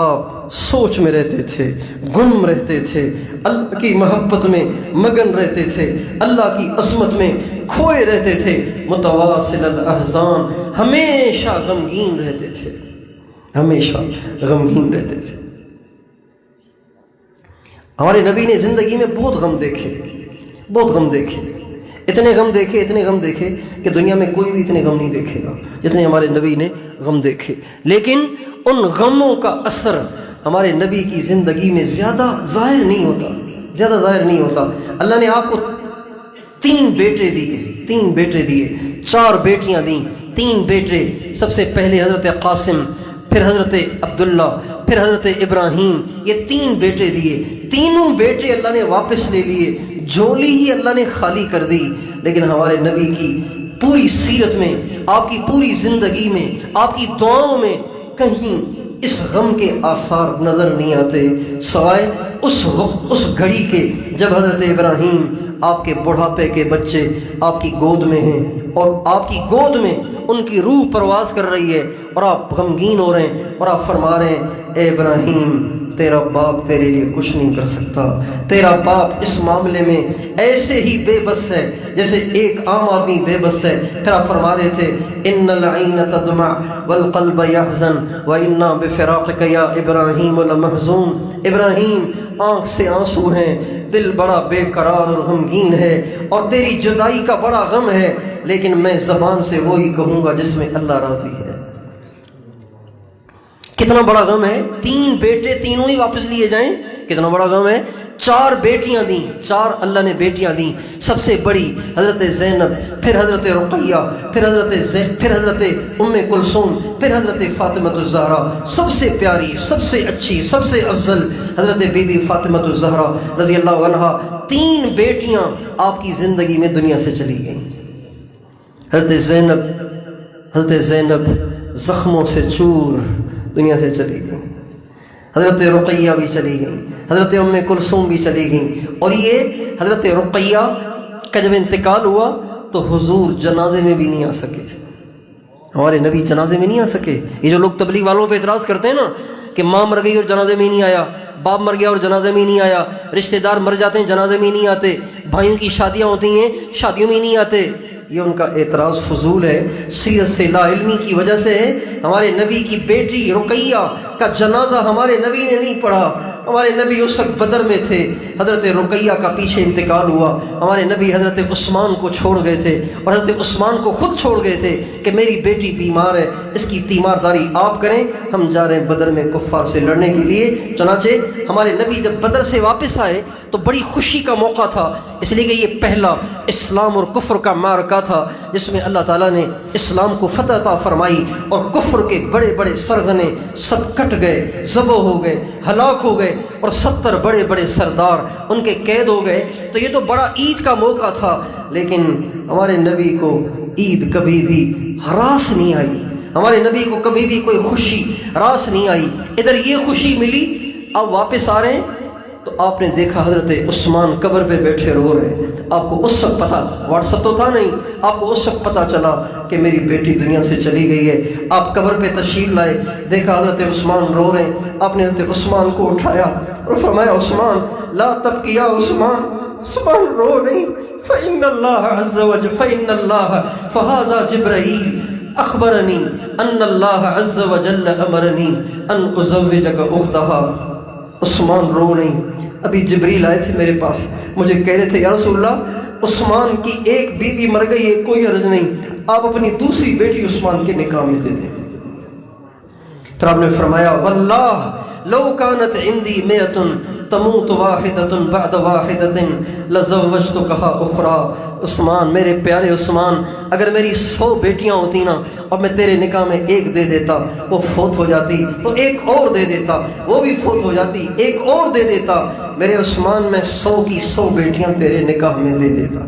آپ سوچ میں رہتے تھے، گم رہتے تھے، اللہ کی محبت میں مگن رہتے تھے، اللہ کی عظمت میں کھوئے رہتے تھے. متواصل الاحزان، ہمیشہ غمگین رہتے تھے، ہمیشہ غمگین رہتے تھے. ہمارے نبی نے زندگی میں بہت غم دیکھے، بہت غم دیکھے، اتنے غم دیکھے، اتنے غم دیکھے کہ دنیا میں کوئی بھی اتنے غم نہیں دیکھے گا جتنے ہمارے نبی نے غم دیکھے. لیکن ان غموں کا اثر ہمارے نبی کی زندگی میں زیادہ ظاہر نہیں ہوتا، زیادہ ظاہر نہیں ہوتا. اللہ نے آپ کو 3 بیٹے دیے، 3 بیٹے دیے، 4 بیٹیاں دیں، 3 بیٹے. سب سے پہلے حضرت قاسم، پھر حضرت عبداللہ، پھر حضرت ابراہیم. یہ 3 بیٹے دیے. تینوں بیٹے اللہ نے واپس لے لیے، جھولی ہی اللہ نے خالی کر دی. لیکن ہمارے نبی کی پوری سیرت میں، آپ کی پوری زندگی میں، آپ کی دعاؤں میں کہیں اس غم کے آثار نظر نہیں آتے، سوائے اس گھڑی کے جب حضرت ابراہیم آپ کے بڑھاپے کے بچے آپ کی گود میں ہیں اور آپ کی گود میں ان کی روح پرواز کر رہی ہے اور آپ غمگین ہو رہے ہیں اور آپ فرما رہے ہیں اے ابراہیم تیرا باپ تیرے لیے کچھ نہیں کر سکتا. تیرا باپ اس معاملے میں ایسے ہی بے بس ہے جیسے ایک عام آدمی بے بس ہے. پھر آپ فرما رہے تھے ان العین تدمع والقلب يحزن وانا بفراقك یا ابراہیم لمحزون. ابراہیم آنکھ سے آنسو ہیں، دل بڑا بے قرار اور غمگین ہے اور تیری جدائی کا بڑا غم ہے، لیکن میں زبان سے وہی کہوں گا جس میں اللہ راضی ہے. کتنا بڑا غم ہے. 3 بیٹے تینوں ہی واپس لیے جائیں، کتنا بڑا غم ہے. 4 بیٹیاں دیں، 4 اللہ نے بیٹیاں دیں. سب سے بڑی حضرت زینب، پھر حضرت رقیہ، پھر حضرت ام کلثوم، پھر حضرت فاطمہ الزہرا. سب سے پیاری، سب سے اچھی، سب سے افضل حضرت بی بی فاطمہ الزہرا رضی اللہ عنہا. 3 بیٹیاں آپ کی زندگی میں دنیا سے چلی گئیں. حضرت زینب زخموں سے چور دنیا سے چلی گئی. حضرت رقیہ بھی چلی گئیں، حضرت ام کلثوم بھی چلی گئیں، اور یہ حضرت رقیہ کا جب انتقال ہوا تو حضور جنازے میں بھی نہیں آ سکے، ہمارے نبی جنازے میں نہیں آ سکے۔ یہ جو لوگ تبلیغ والوں پہ اعتراض کرتے ہیں نا کہ ماں مر گئی اور جنازے میں نہیں آیا، باپ مر گیا اور جنازے میں نہیں آیا، رشتہ دار مر جاتے ہیں جنازے میں نہیں آتے، بھائیوں کی شادیاں ہوتی ہیں شادیوں میں نہیں آتے، یہ ان کا اعتراض فضول ہے، سیرت سے لا علمی کی وجہ سے ہے۔ ہمارے نبی کی بیٹی رقیہ کا جنازہ ہمارے نبی نے نہیں پڑھا، ہمارے نبی اس وقت بدر میں تھے، حضرت رقیہ کا پیچھے انتقال ہوا، ہمارے نبی حضرت عثمان کو چھوڑ گئے تھے، اور حضرت عثمان کو خود چھوڑ گئے تھے کہ میری بیٹی بیمار ہے، اس کی تیمارداری آپ کریں، ہم جا رہے ہیں بدر میں کفار سے لڑنے کے لیے۔ چنانچہ ہمارے نبی جب بدر سے واپس آئے تو بڑی خوشی کا موقع تھا، اس لیے کہ یہ پہلا اسلام اور کفر کا معرکہ تھا جس میں اللہ تعالیٰ نے اسلام کو فتح عطا فرمائی، اور کفر کے بڑے بڑے سرغنے سب کٹ گئے، ذبح ہو گئے، ہلاک ہو گئے، اور 70 بڑے بڑے سردار ان کے قید ہو گئے۔ تو یہ تو بڑا عید کا موقع تھا، لیکن ہمارے نبی کو عید کبھی بھی ہراس نہیں آئی، ہمارے نبی کو کبھی بھی کوئی خوشی ہراس نہیں آئی۔ ادھر یہ خوشی ملی، اب واپس آ رہے ہیں تو آپ نے دیکھا حضرت عثمان قبر پہ بیٹھے رو رہے ہیں۔ آپ کو اس وقت پتہ، واٹس ایپ تو تھا نہیں، آپ کو اس وقت پتہ چلا کہ میری بیٹی دنیا سے چلی گئی ہے۔ آپ قبر پہ تشریف لائے، دیکھا حضرت عثمان رو رہے ہیں، آپ نے حضرت عثمان کو اٹھایا اور فرمایا عثمان لا تبکی یا عثمان، عثمان رو نہیں، فإن اللہ عز وجل فإن اللہ فہذا جبرائیل اخبرنی ان اللہ عز وجل امرنی ان ازوجک اختہا۔ عثمان رو نہیں، ابھی جبریل آئے تھے میرے پاس، مجھے کہہ رہے تھے یا رسول اللہ عثمان کی ایک بیوی مر گئی ہے، کوئی عرض نہیں، آپ اپنی دوسری بیٹی عثمان کے نکاح میں دے دیں۔ پھر آپ نے فرمایا واللہ لو کانت عندی مئۃ تموت واحدۃ بعد واحدۃ لزوجتکھا اخری۔ عثمان، میرے پیارے عثمان، اگر میری 100 بیٹیاں ہوتی نا اور میں تیرے نکاح میں ایک دے دیتا، وہ فوت ہو جاتی تو ایک اور دے دیتا، وہ بھی فوت ہو جاتی ایک اور دے دیتا، میرے عثمان میں 100 کی 100 بیٹیاں تیرے نکاح میں دے دیتا۔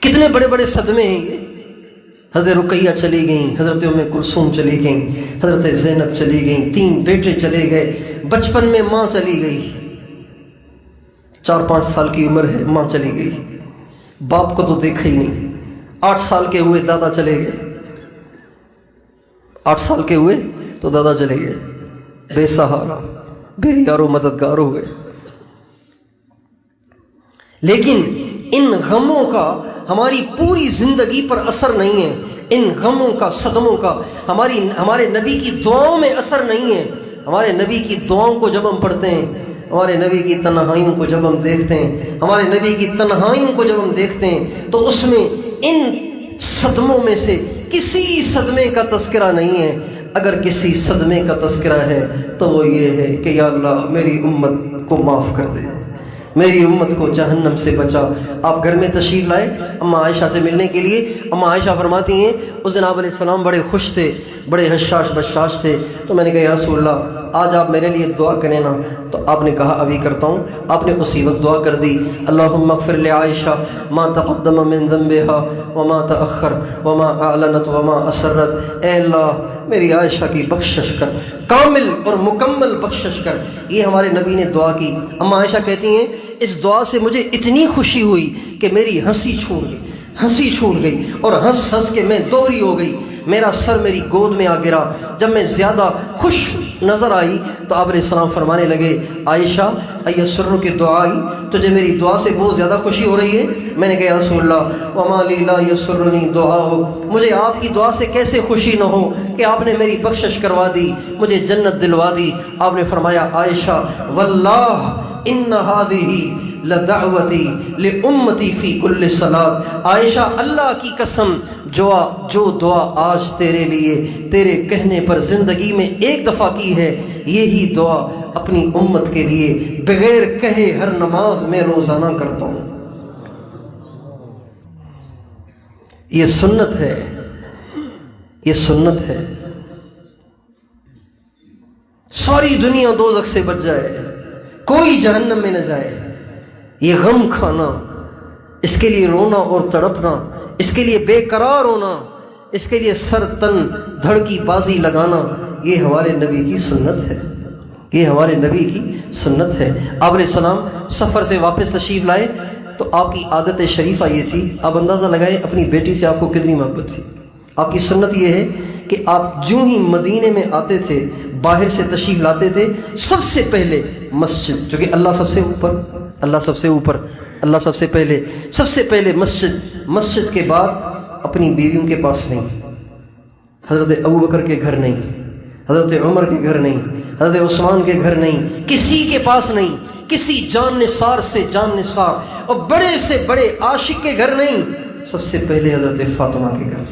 کتنے بڑے بڑے صدمے ہیں یہ۔ حضرت رقیہ چلی گئیں، حضرت ام کلثوم چلی گئیں، حضرت زینب چلی گئیں، 3 بیٹے چلے گئے، بچپن میں ماں چلی گئی، 4-5 سال کی عمر ہے ماں چلی گئی، باپ کو تو دیکھا ہی نہیں۔ 8 سال کے ہوئے دادا چلے گئے، 8 سال کے ہوئے تو دادا چلے گئے، بے سہارا، بے یارو مددگار ہو گئے۔ لیکن ان غموں کا ہماری پوری زندگی پر اثر نہیں ہے، ان غموں کا، صدموں کا ہمارے نبی کی دعاؤں میں اثر نہیں ہے۔ ہمارے نبی کی دعاؤں کو جب ہم پڑھتے ہیں، ہمارے نبی کی تنہائیوں کو جب ہم دیکھتے ہیں، ہمارے نبی کی تنہائیوں کو جب ہم دیکھتے ہیں تو اس میں ان صدموں میں سے کسی صدمے کا تذکرہ نہیں ہے۔ اگر کسی صدمے کا تذکرہ ہے تو وہ یہ ہے کہ یا اللہ میری امت کو معاف کر دے، میری امت کو جہنم سے بچا۔ آپ گھر میں تشریف لائے اماں عائشہ سے ملنے کے لیے، اماں عائشہ فرماتی ہیں اس دن آپ علیہ السلام بڑے خوش تھے، بڑے حشاش بشاش تھے، تو میں نے کہا یا رسول اللہ آج آپ میرے لیے دعا کریں نا، تو آپ نے کہا ابھی کرتا ہوں۔ آپ نے اسی وقت دعا کر دی، اللہم اغفر لعائشہ ما تقدم من ذنبها وما تأخر وما اعلنت وما اسرت۔ اے اللہ میری عائشہ کی بخشش کر، کامل اور مکمل بخشش کر۔ یہ ہمارے نبی نے دعا کی۔ اماں عائشہ کہتی ہیں اس دعا سے مجھے اتنی خوشی ہوئی کہ میری ہنسی چھوٹ گئی اور ہنس ہنس کے میں دوہری ہو گئی، میرا سر میری گود میں آ گرا۔ جب میں زیادہ خوش نظر آئی تو آپ علیہ السلام فرمانے لگے عائشہ ایسر کی دعائی، تجھے میری دعا سے بہت زیادہ خوشی ہو رہی ہے؟ میں نے کہا یا رسول اللہ وما لی لا یسرنی دعاؤ، مجھے آپ کی دعا سے کیسے خوشی نہ ہو کہ آپ نے میری بخشش کروا دی، مجھے جنت دلوا دی۔ آپ نے فرمایا عائشہ واللہ ان ہذہ لدعوتی لامتی فی کل صلاۃ۔ عائشہ اللہ کی قسم جو دعا آج تیرے لیے تیرے کہنے پر زندگی میں ایک دفعہ کی ہے، یہی دعا اپنی امت کے لیے بغیر کہے ہر نماز میں روزانہ کرتا ہوں۔ یہ سنت ہے، یہ سنت ہے۔ ساری دنیا دوزخ سے بچ جائے، کوئی جہنم میں نہ جائے، یہ غم کھانا، اس کے لیے رونا اور تڑپنا، اس کے لیے بے قرار ہونا، اس کے لیے سر تن دھڑ کی بازی لگانا، یہ ہمارے نبی کی سنت ہے، یہ ہمارے نبی کی سنت ہے۔ آپ علیہ السلام سفر سے واپس تشریف لائے تو آپ کی عادت شریفہ یہ تھی، آپ اندازہ لگائیں اپنی بیٹی سے آپ کو کتنی محبت تھی۔ آپ کی سنت یہ ہے کہ آپ جو ہی مدینے میں آتے تھے، باہر سے تشریف لاتے تھے، سب سے پہلے مسجد، چونکہ اللہ سب سے اوپر، اللہ سب سے اوپر، اللہ سب سے پہلے، سب سے پہلے مسجد کے بعد اپنی بیویوں کے پاس نہیں، حضرت ابوبکر کے گھر نہیں، حضرت عمر کے گھر نہیں، حضرت عثمان کے گھر نہیں، کسی کے پاس نہیں، کسی جان نثار سے جان نثار اور بڑے سے بڑے عاشق کے گھر نہیں، سب سے پہلے حضرت فاطمہ کے گھر۔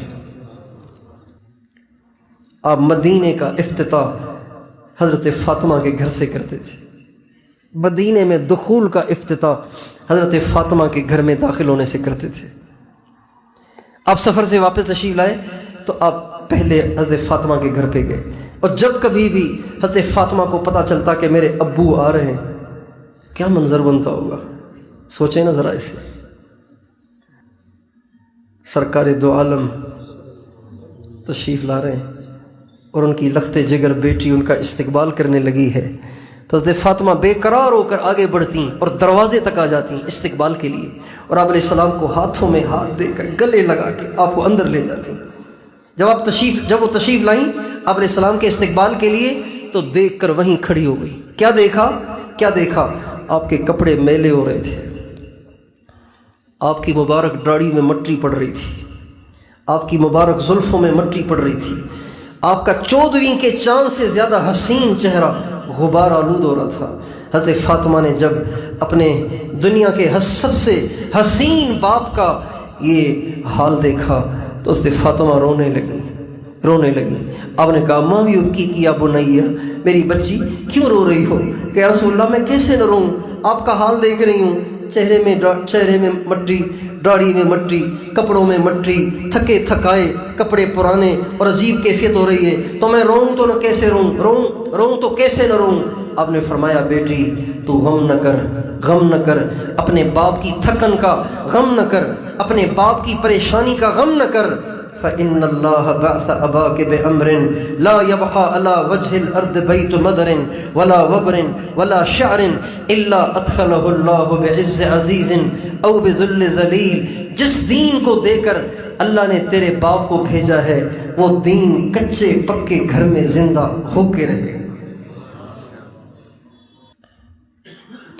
آپ مدینے کا افتتاح حضرت فاطمہ کے گھر سے کرتے تھے، مدینے میں دخول کا افتتاح حضرت فاطمہ کے گھر میں داخل ہونے سے کرتے تھے۔ آپ سفر سے واپس تشریف لائے تو آپ پہلے حضرت فاطمہ کے گھر پہ گئے، اور جب کبھی بھی حضرت فاطمہ کو پتہ چلتا کہ میرے ابو آ رہے ہیں، کیا منظر بنتا ہوگا، سوچیں نا ذرا اسے۔ سرکار دو عالم تشریف لا رہے ہیں اور ان کی لخت جگر بیٹی ان کا استقبال کرنے لگی ہے، تو حضرت فاطمہ بے قرار ہو کر آگے بڑھتی ہیں اور دروازے تک آ جاتی ہیں استقبال کے لیے، اور آپ علیہ السلام کو ہاتھوں میں ہاتھ دے کر گلے لگا کے آپ کو اندر لے جاتی ہیں۔ جب وہ تشریف لائیں آپ علیہ السلام کے استقبال کے لیے، تو دیکھ کر وہیں کھڑی ہو گئی۔ کیا دیکھا؟ آپ کے کپڑے میلے ہو رہے تھے، آپ کی مبارک داڑھی میں مٹی پڑ رہی تھی، آپ کی مبارک زلفوں میں مٹی پڑ رہی تھی، آپ کا 14ویں کے چاند سے زیادہ حسین چہرہ غبار آلود ہو رہا تھا۔ حضرت فاطمہ نے جب اپنے دنیا کے سب سے حسین باپ کا یہ حال دیکھا تو حضرت فاطمہ رونے لگی۔ آپ نے کہا ماں بھی ابکی کیا بنیا، میری بچی کیوں رو رہی ہو؟ کہ یا رسول اللہ میں کیسے نہ روں، آپ کا حال دیکھ رہی ہوں، چہرے میں مٹی، داڑھی میں مٹی، کپڑوں میں مٹی، تھکے تھکائے کپڑے پرانے اور عجیب کیفیت ہو رہی ہے، تو میں روؤں تو نہ کیسے روؤں تو کیسے نہ روؤں؟ آپ نے فرمایا بیٹی تو غم نہ کر، اپنے باپ کی تھکن کا غم نہ کر، اپنے باپ کی پریشانی کا غم نہ کر، فإن اللہ بعث اباک بأمر لا يبقى على وجه الارض بیت مدر ولا وبر ولا شعر الا ادخلہ اللہ بعز عزیز او بذل ذلیل۔ جس دین کو دے کر اللہ نے تیرے باپ کو بھیجا ہے، وہ دین کچے پکے گھر میں زندہ ہو کے رہے،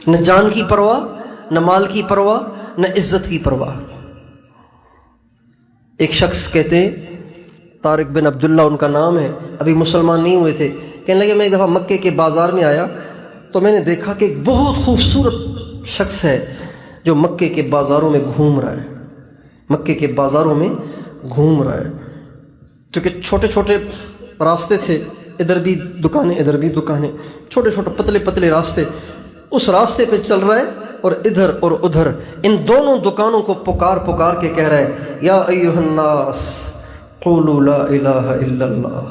نہ جان کی پرواہ، نہ مال کی پرواہ، نہ عزت کی پرواہ۔ ایک شخص کہتے ہیں، طارق بن عبداللہ ان کا نام ہے، ابھی مسلمان نہیں ہوئے تھے، کہنے لگے میں ایک دفعہ مکے کے بازار میں آیا تو میں نے دیکھا کہ ایک بہت خوبصورت شخص ہے جو مکے کے بازاروں میں گھوم رہا ہے، چونکہ چھوٹے چھوٹے راستے تھے، ادھر بھی دکانیں ادھر بھی دکانیں، چھوٹے چھوٹے پتلے راستے، اس راستے پہ چل رہا ہے اور ادھر اور ادھر ان دونوں دکانوں کو پکار کے کہہ رہا ہے یا ایھا الناس قولوا لا الہ الا اللہ،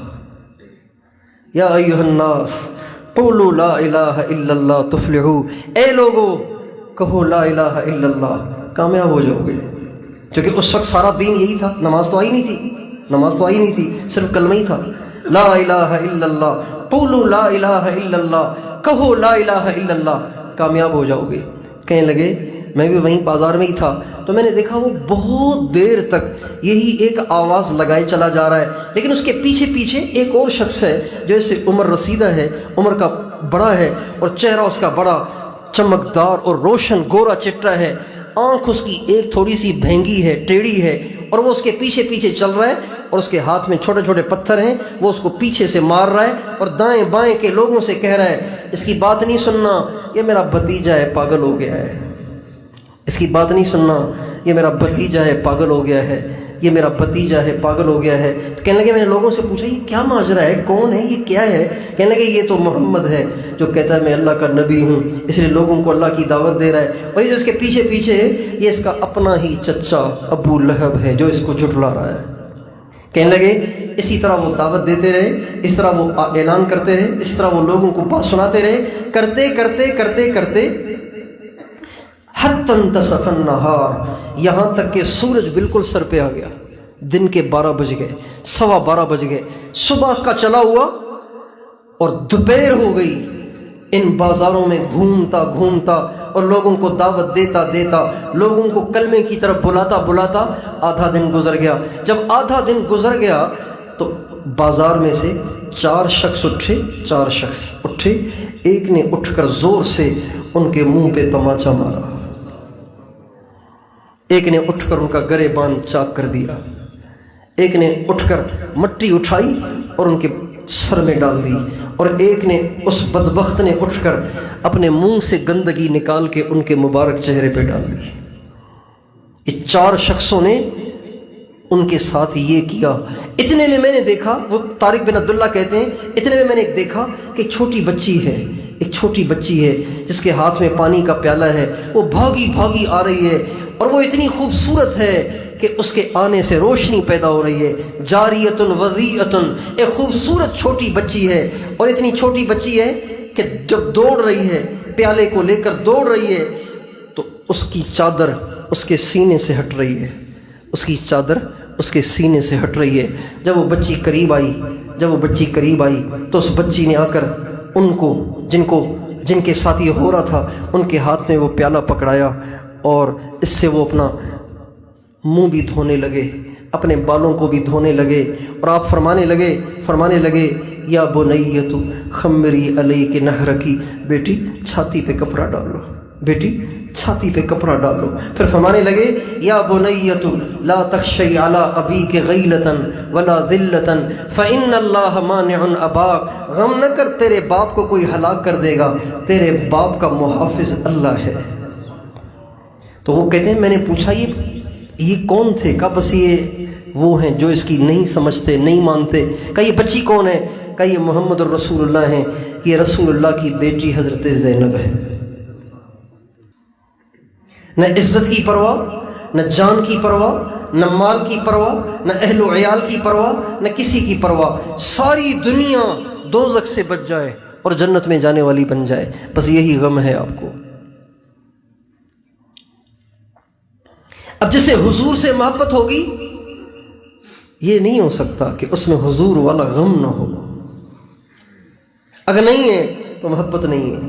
یا ایھا الناس قولوا لا الہ الا اللہ تفلحوا، اے لوگو کہو لا الہ الا اللہ کامیاب ہو جاؤ گے۔ کیونکہ اس وقت سارا دین یہی تھا، نماز تو آئی نہیں تھی، صرف کلمہ ہی تھا، لا الہ الا اللہ، قولوا لا الہ الا اللہ، کہو لا الہ الا اللہ کامیاب ہو جاؤ گے۔ کہنے لگے میں بھی وہیں بازار میں ہی تھا تو میں نے دیکھا وہ بہت دیر تک یہی ایک آواز لگائے چلا جا رہا ہے، لیکن اس کے پیچھے ایک اور شخص ہے جو اس سے عمر رسیدہ ہے، عمر کا بڑا ہے، اور چہرہ اس کا بڑا چمکدار اور روشن گورا چٹا ہے، آنکھ اس کی ایک تھوڑی سی بھینگی ہے، ٹیڑھی ہے، اور وہ اس کے پیچھے چل رہا ہے، اور اس کے ہاتھ میں چھوٹے چھوٹے پتھر ہیں، وہ اس کو پیچھے سے مار رہا ہے اور دائیں بائیں کے لوگوں سے کہہ رہا ہے اس کی بات نہیں سننا، یہ میرا بھتیجا ہے پاگل ہو گیا ہے، اس کی بات نہیں سننا، یہ میرا بھتیجا ہے پاگل ہو گیا ہے، یہ میرا بھتیجا ہے پاگل ہو گیا ہے۔ تو کہنے لگے میں نے لوگوں سے پوچھا یہ کیا ماجرا ہے، کون ہے، یہ کیا ہے؟ کہنے لگے یہ تو محمد ہے جو کہتا ہے میں اللہ کا نبی ہوں، اس لیے لوگوں کو اللہ کی دعوت دے رہا ہے، اور یہ جو اس کے پیچھے ہے یہ اس کا اپنا ہی چچا ابو لہب ہے جو اس کو جھٹلا رہا ہے۔ کہنے لگے اسی طرح وہ دعوت دیتے رہے، اس طرح وہ اعلان کرتے رہے، اس طرح وہ لوگوں کو بات سناتے رہے، کرتے حتی انتصف النہار، یہاں تک کہ سورج بالکل سر پہ آ گیا، دن کے 12 بج گئے، 12:15 بج گئے، صبح کا چلا ہوا اور دوپہر ہو گئی، ان بازاروں میں گھومتا گھومتا اور لوگوں کو دعوت دیتا دیتا، لوگوں کو کلمے کی طرف بلاتا بلاتا آدھا دن گزر گیا۔ جب آدھا دن گزر گیا تو بازار میں سے 4 شخص اٹھے، ایک نے اٹھ کر زور سے ان کے منہ پہ تماچا مارا، ایک نے اٹھ کر ان کا گریبان چاک کر دیا، ایک نے اٹھ کر مٹی اٹھائی اور ان کے سر میں ڈال دی، اور ایک نے، اس بدبخت نے اٹھ کر اپنے منہ سے گندگی نکال کے ان کے مبارک چہرے پہ ڈال دی۔ یہ 4 شخصوں نے ان کے ساتھ یہ کیا۔ اتنے میں میں نے دیکھا، وہ طارق بن عبداللہ کہتے ہیں، اتنے میں نے ایک دیکھا کہ ایک چھوٹی بچی ہے جس کے ہاتھ میں پانی کا پیالہ ہے، وہ بھاگی بھاگی آ رہی ہے، اور وہ اتنی خوبصورت ہے کہ اس کے آنے سے روشنی پیدا ہو رہی ہے۔ جاریتن وضیعتن، ایک خوبصورت چھوٹی بچی ہے، اور اتنی چھوٹی بچی ہے کہ جب دوڑ رہی ہے، پیالے کو لے کر دوڑ رہی ہے، تو اس کی چادر اس کے سینے سے ہٹ رہی ہے، اس کی چادر اس کے سینے سے ہٹ رہی ہے۔ جب وہ بچی قریب آئی تو اس بچی نے آ کر ان کو جن کے ساتھ یہ ہو رہا تھا، ان کے ہاتھ میں وہ پیالہ پکڑایا، اور اس سے وہ اپنا منہ بھی دھونے لگے، اپنے بالوں کو بھی دھونے لگے، اور آپ فرمانے لگے یا بنیۃ خمری علیک نہرکی، بیٹی چھاتی پہ کپڑا ڈالو، بیٹی چھاتی پہ کپڑا ڈالو۔ پھر فرمانے لگے یا بنیۃ لا تخشی علی ابیک غیلۃ ولا ذلۃ فإن اللہ مانع اباک، غم نہ کر، تیرے باپ کو کوئی ہلاک کر دے گا، تیرے باپ کا محافظ اللہ ہے۔ تو وہ کہتے ہیں میں نے پوچھا یہ کون تھے؟ کہا بس یہ وہ ہیں جو اس کی نہیں سمجھتے، نہیں مانتے۔ کہا یہ بچی کون ہے؟ کہا یہ محمد الرسول اللہ ہیں، یہ رسول اللہ کی بیٹی حضرت زینب ہے۔ نہ عزت کی پرواہ، نہ جان کی پرواہ، نہ مال کی پرواہ، نہ اہل و عیال کی پرواہ، نہ کسی کی پرواہ، ساری دنیا دوزخ سے بچ جائے اور جنت میں جانے والی بن جائے، بس یہی غم ہے آپ کو۔ اب جسے حضور سے محبت ہوگی، یہ نہیں ہو سکتا کہ اس میں حضور والا غم نہ ہو۔ اگر نہیں ہے تو محبت نہیں ہے،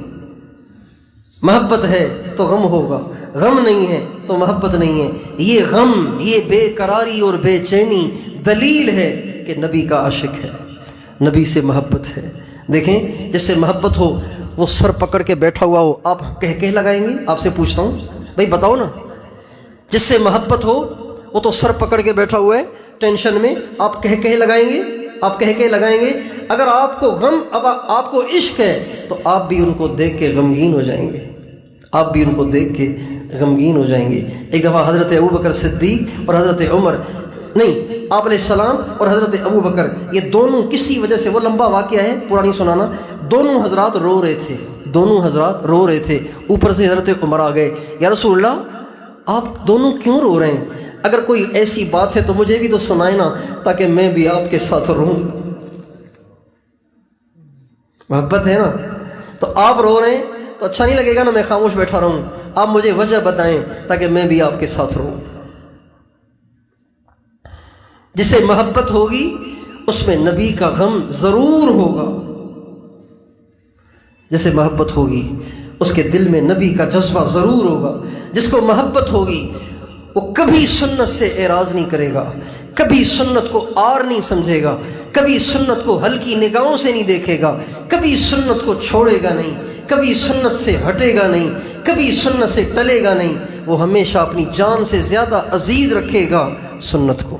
محبت ہے تو غم ہوگا، غم نہیں ہے تو محبت نہیں ہے۔ یہ غم، یہ بے قراری اور بے چینی دلیل ہے کہ نبی کا عاشق ہے، نبی سے محبت ہے۔ دیکھیں جس سے محبت ہو وہ سر پکڑ کے بیٹھا ہوا ہو، آپ کہہ لگائیں گے؟ آپ سے پوچھتا ہوں بھائی بتاؤ نا، جس سے محبت ہو وہ تو سر پکڑ کے بیٹھا ہوا ہے ٹینشن میں، آپ کہہ لگائیں گے؟ آپ کہہ لگائیں گے؟ اگر آپ کو غم، اب آپ کو عشق ہے تو آپ بھی ان کو دیکھ کے غمگین ہو جائیں گے، آپ بھی ان کو دیکھ کے غمگین ہو جائیں گے۔ ایک دفعہ حضرت ابوبکر صدیق اور حضرت عمر، نہیں، آپ علیہ السلام اور حضرت ابوبکر، یہ دونوں کسی وجہ سے، وہ لمبا واقعہ ہے، پورا نہیں سنانا، دونوں حضرات رو رہے تھے، اوپر سے حضرت عمر آ گئے، یا رسول اللہ آپ دونوں کیوں رو رہے ہیں؟ اگر کوئی ایسی بات ہے تو مجھے بھی تو سنائے نا، تاکہ میں بھی آپ کے ساتھ رہوں۔ محبت ہے نا، تو آپ رو رہے ہیں تو اچھا نہیں لگے گا نا میں خاموش بیٹھا رہوں، آپ مجھے وجہ بتائیں تاکہ میں بھی آپ کے ساتھ رہوں۔ جسے محبت ہوگی اس میں نبی کا غم ضرور ہوگا، جسے محبت ہوگی اس کے دل میں نبی کا جذبہ ضرور ہوگا۔ جس کو محبت ہوگی وہ کبھی سنت سے اعراض نہیں کرے گا، کبھی سنت کو آر نہیں سمجھے گا، کبھی سنت کو ہلکی نگاہوں سے نہیں دیکھے گا، کبھی سنت کو چھوڑے گا نہیں، کبھی سنت سے ہٹے گا نہیں، کبھی سنت سے ٹلے گا نہیں۔ وہ ہمیشہ اپنی جان سے زیادہ عزیز رکھے گا سنت کو،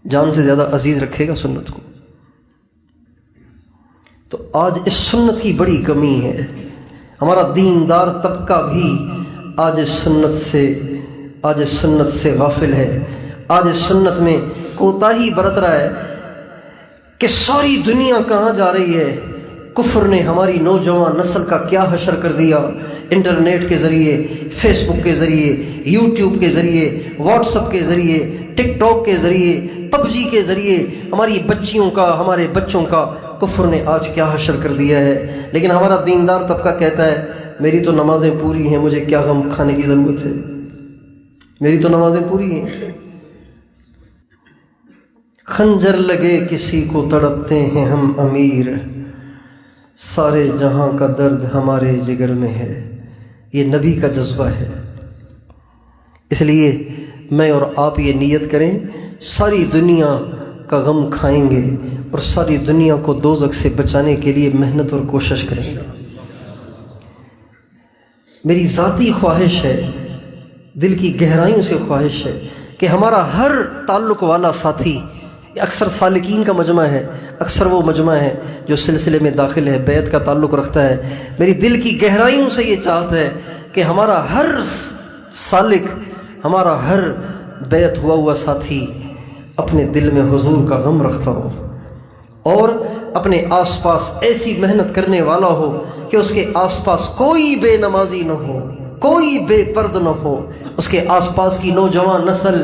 جان سے زیادہ عزیز رکھے گا سنت کو۔ تو آج اس سنت کی بڑی کمی ہے، ہمارا دیندار طبقہ بھی آج سنت سے غافل ہے، آج سنت میں کوتاہی برت رہا ہے کہ ساری دنیا کہاں جا رہی ہے۔ کفر نے ہماری نوجوان نسل کا کیا حشر کر دیا، انٹرنیٹ کے ذریعے، فیس بک کے ذریعے، یوٹیوب کے ذریعے، واٹس ایپ کے ذریعے، ٹک ٹاک کے ذریعے، پب جی کے ذریعے ہماری بچیوں کا، ہمارے بچوں کا کفر نے آج کیا حشر کر دیا ہے۔ لیکن ہمارا دیندار طبقہ کہتا ہے میری تو نمازیں پوری ہیں، مجھے کیا غم کھانے کی ضرورت ہے، میری تو نمازیں پوری ہیں۔ خنجر لگے کسی کو تڑپتے ہیں ہم امیر، سارے جہاں کا درد ہمارے جگر میں ہے، یہ نبی کا جذبہ ہے۔ اس لیے میں اور آپ یہ نیت کریں، ساری دنیا کا غم کھائیں گے اور ساری دنیا کو دوزخ سے بچانے کے لیے محنت اور کوشش کریں گے۔ میری ذاتی خواہش ہے، دل کی گہرائیوں سے خواہش ہے کہ ہمارا ہر تعلق والا ساتھی، اکثر سالکین کا مجمع ہے، اکثر وہ مجمع ہے جو سلسلے میں داخل ہے، بیعت کا تعلق رکھتا ہے، میری دل کی گہرائیوں سے یہ چاہت ہے کہ ہمارا ہر سالک، ہمارا ہر بیعت ہوا ساتھی اپنے دل میں حضور کا غم رکھتا ہو اور اپنے آس پاس ایسی محنت کرنے والا ہو کہ اس کے آس پاس کوئی بے نمازی نہ ہو، کوئی بے پرد نہ ہو، اس کے آس پاس کی نوجوان نسل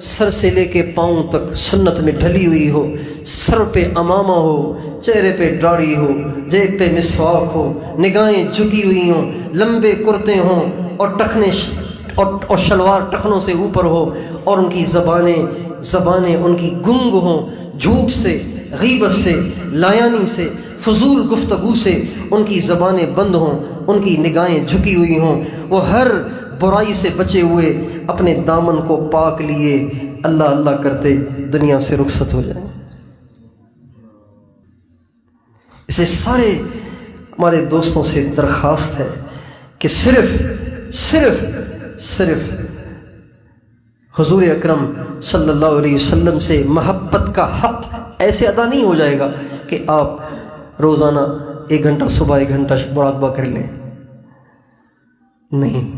سر سے لے کے پاؤں تک سنت میں ڈھلی ہوئی ہو، سر پہ امامہ ہو، چہرے پہ داڑھی ہو، جیب پہ مسواک ہو، نگاہیں جھکی ہوئی ہوں، لمبے کرتے ہوں اور ٹخنے اور شلوار ٹخنوں سے اوپر ہو، اور ان کی زبانیں ان کی گنگ ہوں، جھوٹ سے، غیبت سے، لایانی سے، فضول گفتگو سے ان کی زبانیں بند ہوں، ان کی نگاہیں جھکی ہوئی ہوں، وہ ہر برائی سے بچے ہوئے اپنے دامن کو پاک لیے اللہ اللہ کرتے دنیا سے رخصت ہو جائیں۔ اسے سارے ہمارے دوستوں سے درخواست ہے کہ صرف حضور اکرم صلی اللہ علیہ وسلم سے محبت کا حق ایسے ادا نہیں ہو جائے گا کہ آپ روزانہ 1 گھنٹہ صبح 1 گھنٹہ مراقبہ کر لیں، نہیں،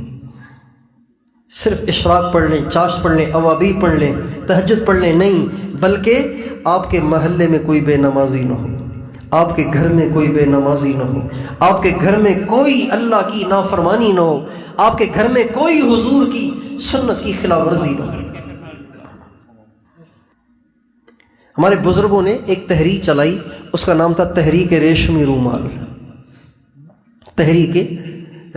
صرف اشراق پڑھ لیں، چاشت پڑھ لیں، اوابی پڑھ لیں، تہجد پڑھ لیں، نہیں، بلکہ آپ کے محلے میں کوئی بے نمازی نہ ہو، آپ کے گھر میں کوئی بے نمازی نہ ہو، آپ کے گھر میں کوئی اللہ کی نافرمانی نہ ہو، آپ کے گھر میں کوئی حضور کی سنت کی خلاف ورزی نہ ہو۔ ہمارے بزرگوں نے ایک تحریک چلائی، اس کا نام تھا تحریک ریشمی رومال۔ تحریک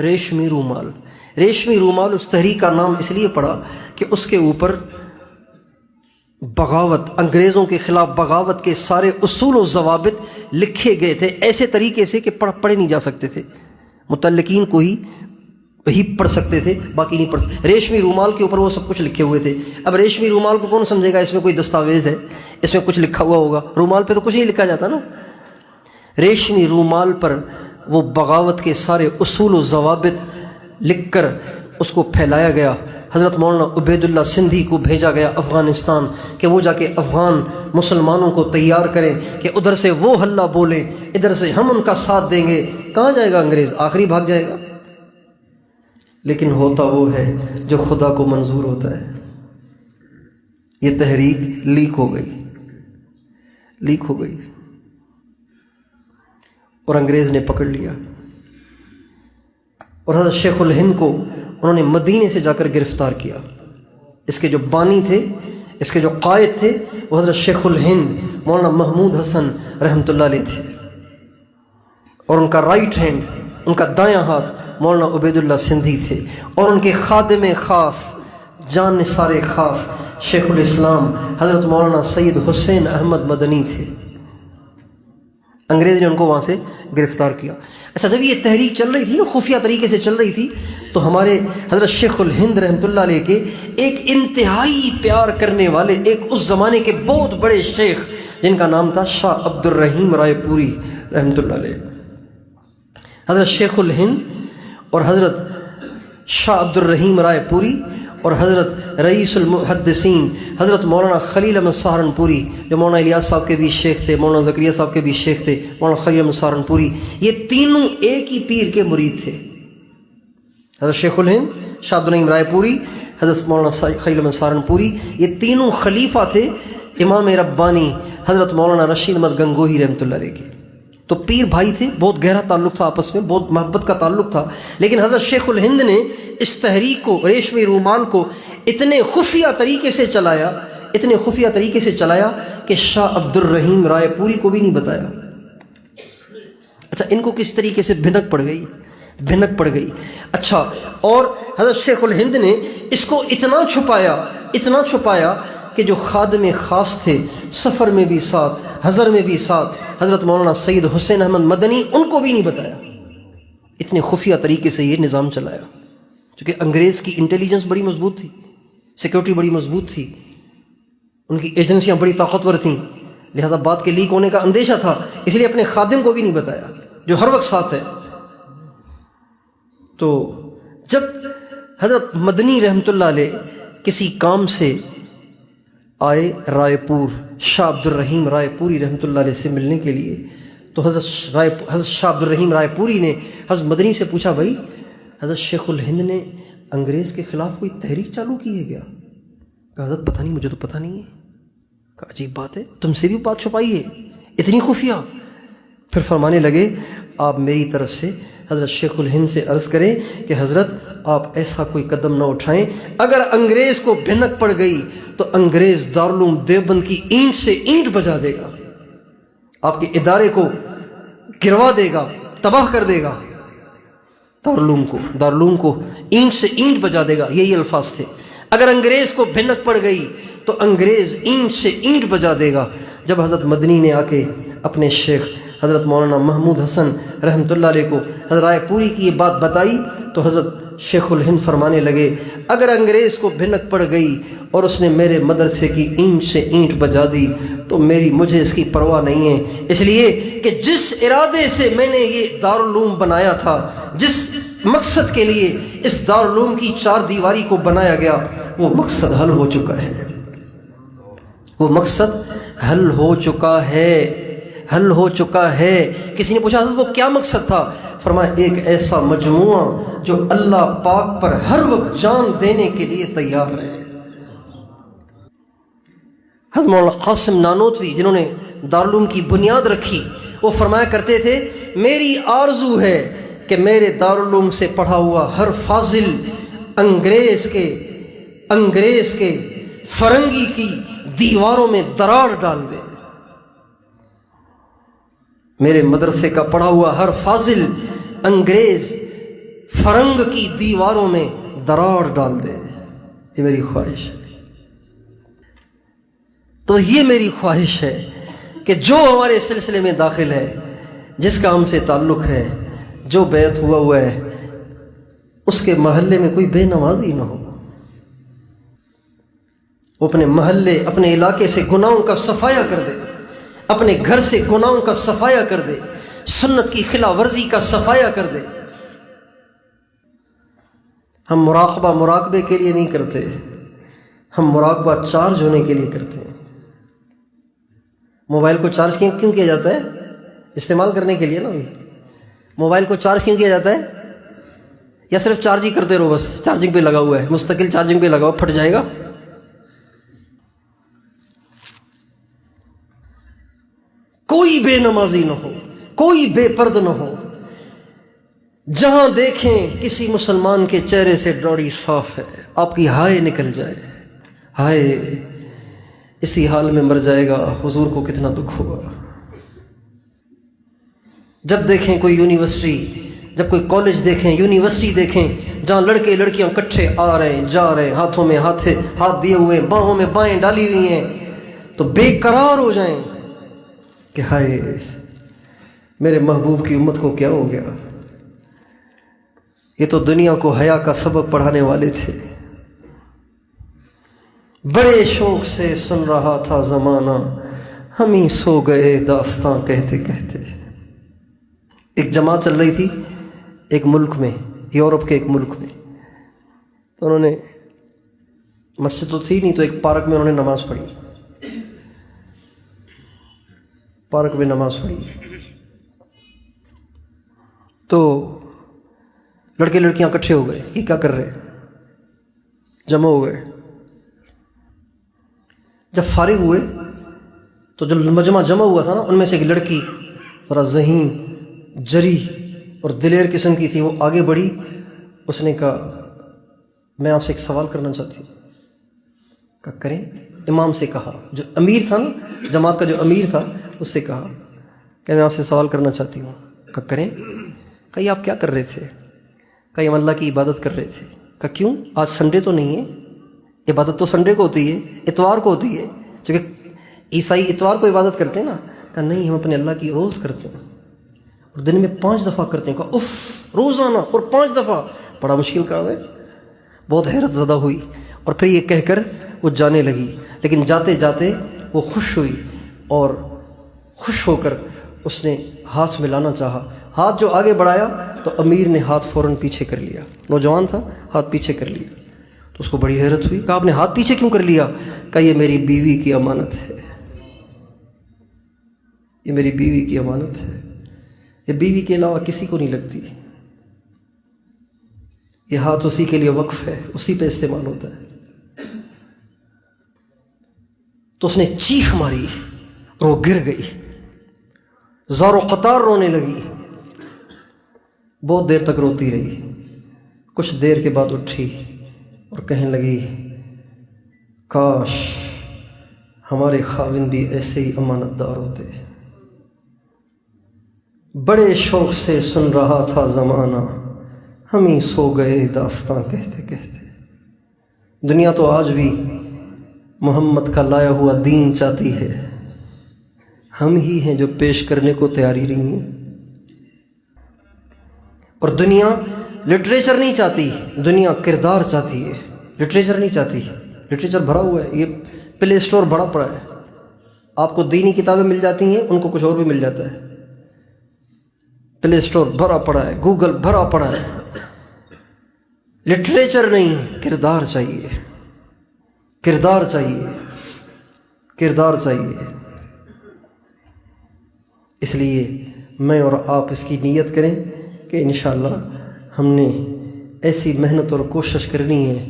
ریشمی رومال، ریشمی رومال اس تحریک کا نام اس لیے پڑا کہ اس کے اوپر بغاوت، انگریزوں کے خلاف بغاوت کے سارے اصول و ضوابط لکھے گئے تھے، ایسے طریقے سے کہ پڑھے نہیں جا سکتے تھے، متعلقین کو ہی پڑھ سکتے تھے، باقی نہیں پڑھ سکتے۔ ریشمی رومال کے اوپر وہ سب کچھ لکھے ہوئے تھے۔ اب ریشمی رومال کو کون سمجھے گا اس میں کوئی دستاویز ہے، اس میں کچھ لکھا ہوا ہوگا؟ رومال پہ تو کچھ نہیں لکھا جاتا نا۔ ریشمی رومال پر وہ بغاوت کے سارے اصول و ضوابط لکھ کر اس کو پھیلایا گیا۔ حضرت مولانا عبید اللہ سندھی کو بھیجا گیا افغانستان کہ وہ جا کے افغان مسلمانوں کو تیار کریں کہ ادھر سے وہ ہلہ بولیں، ادھر سے ہم ان کا ساتھ دیں گے۔ کہاں جائے گا انگریز؟ آخری بھاگ جائے گا۔ لیکن ہوتا وہ ہے جو خدا کو منظور ہوتا ہے۔ یہ تحریک لیک ہو گئی اور انگریز نے پکڑ لیا، اور حضرت شیخ الہند کو انہوں نے مدینے سے جا کر گرفتار کیا۔ اس کے جو بانی تھے، اس کے جو قائد تھے، وہ حضرت شیخ الہند مولانا محمود حسن رحمۃ اللہ علیہ تھے، اور ان کا رائٹ ہینڈ، ان کا دایاں ہاتھ مولانا عبید اللہ سندھی تھے، اور ان کے خادم خاص، جان نثار خاص شیخ الاسلام حضرت مولانا سید حسین احمد مدنی تھے۔ انگریز نے ان کو وہاں سے گرفتار کیا۔ اچھا، جب یہ تحریک چل رہی تھی نا، خفیہ طریقے سے چل رہی تھی، تو ہمارے حضرت شیخ الہند رحمۃ اللہ علیہ کے ایک انتہائی پیار کرنے والے، ایک اس زمانے کے بہت بڑے شیخ جن کا نام تھا شاہ عبد الرحیم رائے پوری رحمۃ اللہ علیہ، حضرت شیخ الہند اور حضرت شاہ عبد الرحیم رائے پوری اور حضرت رئیس المحدثین حضرت مولانا خلیل احمد سہارنپوری، جو مولانا الیاس صاحب کے بھی شیخ تھے، مولانا زکریا صاحب کے بھی شیخ تھے، مولانا خلیل احمد سہارنپوری، یہ تینوں ایک ہی پیر کے مرید تھے۔ حضرت شیخ الہند، شاہ عبد الرحیم رائے پوری، حضرت مولانا خلیل احمد سہارنپوری، یہ تینوں خلیفہ تھے امام ربانی حضرت مولانا رشید احمد گنگوہی رحمۃ اللہ علیہ کے۔ تو پیر بھائی تھے، بہت گہرا تعلق تھا آپس میں، بہت محبت کا تعلق تھا۔ لیکن حضرت شیخ الہند نے اس تحریک کو، ریشمی رومال کو اتنے خفیہ طریقے سے چلایا کہ شاہ عبد الرحیم رائے پوری کو بھی نہیں بتایا۔ اچھا، ان کو کس طریقے سے بھنک پڑ گئی۔ اچھا، اور حضرت شیخ الہند نے اس کو اتنا چھپایا کہ جو خادم خاص تھے، سفر میں بھی ساتھ، حضر میں بھی ساتھ، حضرت مولانا سید حسین احمد مدنی، ان کو بھی نہیں بتایا. اتنے خفیہ طریقے سے یہ نظام چلایا، کیونکہ انگریز کی انٹیلیجنس بڑی مضبوط تھی، سیکورٹی بڑی مضبوط تھی، ان کی ایجنسیاں بڑی طاقتور تھیں، لہذا بات کے لیک ہونے کا اندیشہ تھا، اس لیے اپنے خادم کو بھی نہیں بتایا جو ہر وقت ساتھ ہے. تو جب حضرت مدنی رحمۃ اللہ علیہ کسی کام سے آئے رائے پور، شاہ عبد الرحیم رائے پوری رحمۃ اللہ علیہ سے ملنے کے لیے، تو حضرت شاہ عبد الرحیم رائے پوری نے حضرت مدنی سے پوچھا، بھائی حضرت شیخ الہند نے انگریز کے خلاف کوئی تحریک چالو کی ہے کیا؟ کہا حضرت پتہ نہیں، مجھے تو پتہ نہیں ہے. کہا عجیب بات ہے، تم سے بھی بات چھپائی ہے اتنی خفیہ؟ پھر فرمانے لگے، آپ میری طرف سے حضرت شیخ الہند سے عرض کریں کہ حضرت آپ ایسا کوئی قدم نہ اٹھائیں، اگر انگریز کو بھنک پڑ گئی تو انگریز دارالعلوم دیوبند کی اینٹ سے اینٹ بجا دے گا، آپ کے ادارے کو گروا دے گا، تباہ کر دے گا، دارالعلوم کو اینٹ سے اینٹ بجا دے گا. یہی الفاظ تھے. اگر انگریز کو بھنک پڑ گئی تو انگریز اینٹ سے اینٹ بجا دے گا. جب حضرت مدنی نے آ کے اپنے شیخ حضرت مولانا محمود حسن رحمۃ اللہ علیہ کو حضرت رائے پوری کی یہ بات بتائی تو حضرت شیخ الہند فرمانے لگے، اگر انگریز کو بھنک پڑ گئی اور اس نے میرے مدرسے کی اینٹ سے اینٹ بجا دی تو مجھے اس کی پرواہ نہیں ہے، اس لیے کہ جس ارادے سے میں نے یہ دارالعلوم بنایا تھا، جس مقصد کے لیے اس دارالعلوم کی چار دیواری کو بنایا گیا، وہ مقصد حل ہو چکا ہے، وہ مقصد حل ہو چکا ہے، حل ہو چکا ہے. کسی نے پوچھا حضرت وہ کیا مقصد تھا؟ فرمایا ایک ایسا مجموعہ جو اللہ پاک پر ہر وقت جان دینے کے لیے تیار رہے. حضرت مولانا قاسم نانوتوی جنہوں نے دارالعلوم کی بنیاد رکھی، وہ فرمایا کرتے تھے، میری آرزو ہے کہ میرے دارالعلوم سے پڑھا ہوا ہر فاضل انگریز کے فرنگی کی دیواروں میں دراڑ ڈال دے. میرے مدرسے کا پڑھا ہوا ہر فاضل انگریز فرنگ کی دیواروں میں دراڑ ڈال دے. یہ میری خواہش ہے. تو یہ میری خواہش ہے کہ جو ہمارے سلسلے میں داخل ہے، جس کا ہم سے تعلق ہے، جو بیعت ہوا ہے، اس کے محلے میں کوئی بے نمازی نہ ہو. وہ اپنے محلے، اپنے علاقے سے گناہوں کا صفایا کر دے، اپنے گھر سے گناہوں کا صفایا کر دے، سنت کی خلاف ورزی کا صفایا کر دے. ہم مراقبے کے لیے نہیں کرتے، ہم مراقبہ چارج ہونے کے لیے کرتے ہیں. موبائل کو چارج کیوں کیا جاتا ہے؟ استعمال کرنے کے لیے نا. موبائل کو چارج کیوں کیا جاتا ہے؟ یا صرف چارج ہی کرتے رہو، بس چارجنگ پہ لگا ہوا ہے، مستقل چارجنگ پہ لگاؤ، پھٹ جائے گا. کوئی بے نمازی نہ ہو، کوئی بے پرد نہ ہو. جہاں دیکھیں کسی مسلمان کے چہرے سے ڈاڑھی صاف ہے، آپ کی ہائے نکل جائے، ہائے اسی حال میں مر جائے گا، حضور کو کتنا دکھ ہوگا. جب دیکھیں کوئی یونیورسٹی، جب کوئی کالج دیکھیں، یونیورسٹی دیکھیں، جہاں لڑکے لڑکیاں کٹھے آ رہے ہیں، جا رہے ہیں، ہاتھوں میں ہاتھ دیے ہوئے، باہوں میں بائیں ڈالی ہوئی ہیں، تو بے قرار ہو جائیں کہ ہائے میرے محبوب کی امت کو کیا ہو گیا. یہ تو دنیا کو حیا کا سبق پڑھانے والے تھے. بڑے شوق سے سن رہا تھا زمانہ، ہم ہی سو گئے داستاں کہتے کہتے. ایک جماعت چل رہی تھی ایک ملک میں، یورپ کے ایک ملک میں. تو انہوں نے، مسجد تو تھی نہیں، تو ایک پارک میں انہوں نے نماز پڑھی، پارک میں نماز پڑھی. تو لڑکے لڑکیاں اکٹھے ہو گئے، یہ کیا کر رہے، جمع ہو گئے. جب فارغ ہوئے تو جو مجمع جمع ہوا تھا نا، ان میں سے ایک لڑکی ذرا ذہین، جری اور دلیر قسم کی تھی. وہ آگے بڑھی، اس نے کہا میں آپ سے ایک سوال کرنا چاہتی ہوں. کہا کریں. امام سے کہا، جو امیر تھا نا جماعت کا، جو امیر تھا، اس سے کہا کہ میں آپ سے سوال کرنا چاہتی ہوں. کہا کریں. کہا یہ آپ کیا کر رہے تھے؟ کہا ہم اللہ کی عبادت کر رہے تھے. کہا کیوں؟ آج سنڈے تو نہیں ہے؟ عبادت تو سنڈے کو ہوتی ہے، اتوار کو ہوتی ہے، چونکہ عیسائی اتوار کو عبادت کرتے ہیں نا. کہا نہیں، ہم اپنے اللہ کی روز کرتے ہیں اور دن میں 5 دفعہ کرتے ہیں۔ کہا اف، روزانہ اور 5 دفعہ، بڑا مشکل کام ہے۔ بہت حیرت زدہ ہوئی اور پھر یہ کہہ کر وہ جانے لگی، لیکن جاتے جاتے وہ خوش ہوئی اور خوش ہو کر اس نے ہاتھ ملانا چاہا۔ ہاتھ جو آگے بڑھایا تو امیر نے ہاتھ فوراً پیچھے کر لیا، نوجوان تھا، ہاتھ پیچھے کر لیا۔ تو اس کو بڑی حیرت ہوئی، کہا آپ نے ہاتھ پیچھے کیوں کر لیا؟ کہا یہ میری بیوی کی امانت ہے، یہ میری بیوی کی امانت ہے، یہ بیوی کے علاوہ کسی کو نہیں لگتی، یہ ہاتھ اسی کے لیے وقف ہے، اسی پہ استعمال ہوتا ہے۔ تو اس نے چیخ ماری اور وہ گر گئی، زار و قطار رونے لگی، بہت دیر تک روتی رہی۔ کچھ دیر کے بعد اٹھی اور کہنے لگی کاش ہمارے خاوند بھی ایسے ہی امانت دار ہوتے۔ بڑے شوق سے سن رہا تھا زمانہ، ہم ہی سو گئے داستاں کہتے کہتے۔ دنیا تو آج بھی محمد کا لایا ہوا دین چاہتی ہے، ہم ہی ہیں جو پیش کرنے کو تیاری نہیں ہیں۔ اور دنیا لٹریچر نہیں چاہتی، دنیا کردار چاہتی ہے، لٹریچر نہیں چاہتی۔ لٹریچر بھرا ہوا ہے، یہ پلے اسٹور بھرا پڑا ہے، آپ کو دینی کتابیں مل جاتی ہیں، ان کو کچھ اور بھی مل جاتا ہے۔ پلے اسٹور بھرا پڑا ہے، گوگل بھرا پڑا ہے۔ لٹریچر نہیں، کردار چاہیے، کردار چاہیے، کردار چاہیے۔ اس لیے میں اور آپ اس کی نیت کریں کہ انشاءاللہ ہم نے ایسی محنت اور کوشش کرنی ہے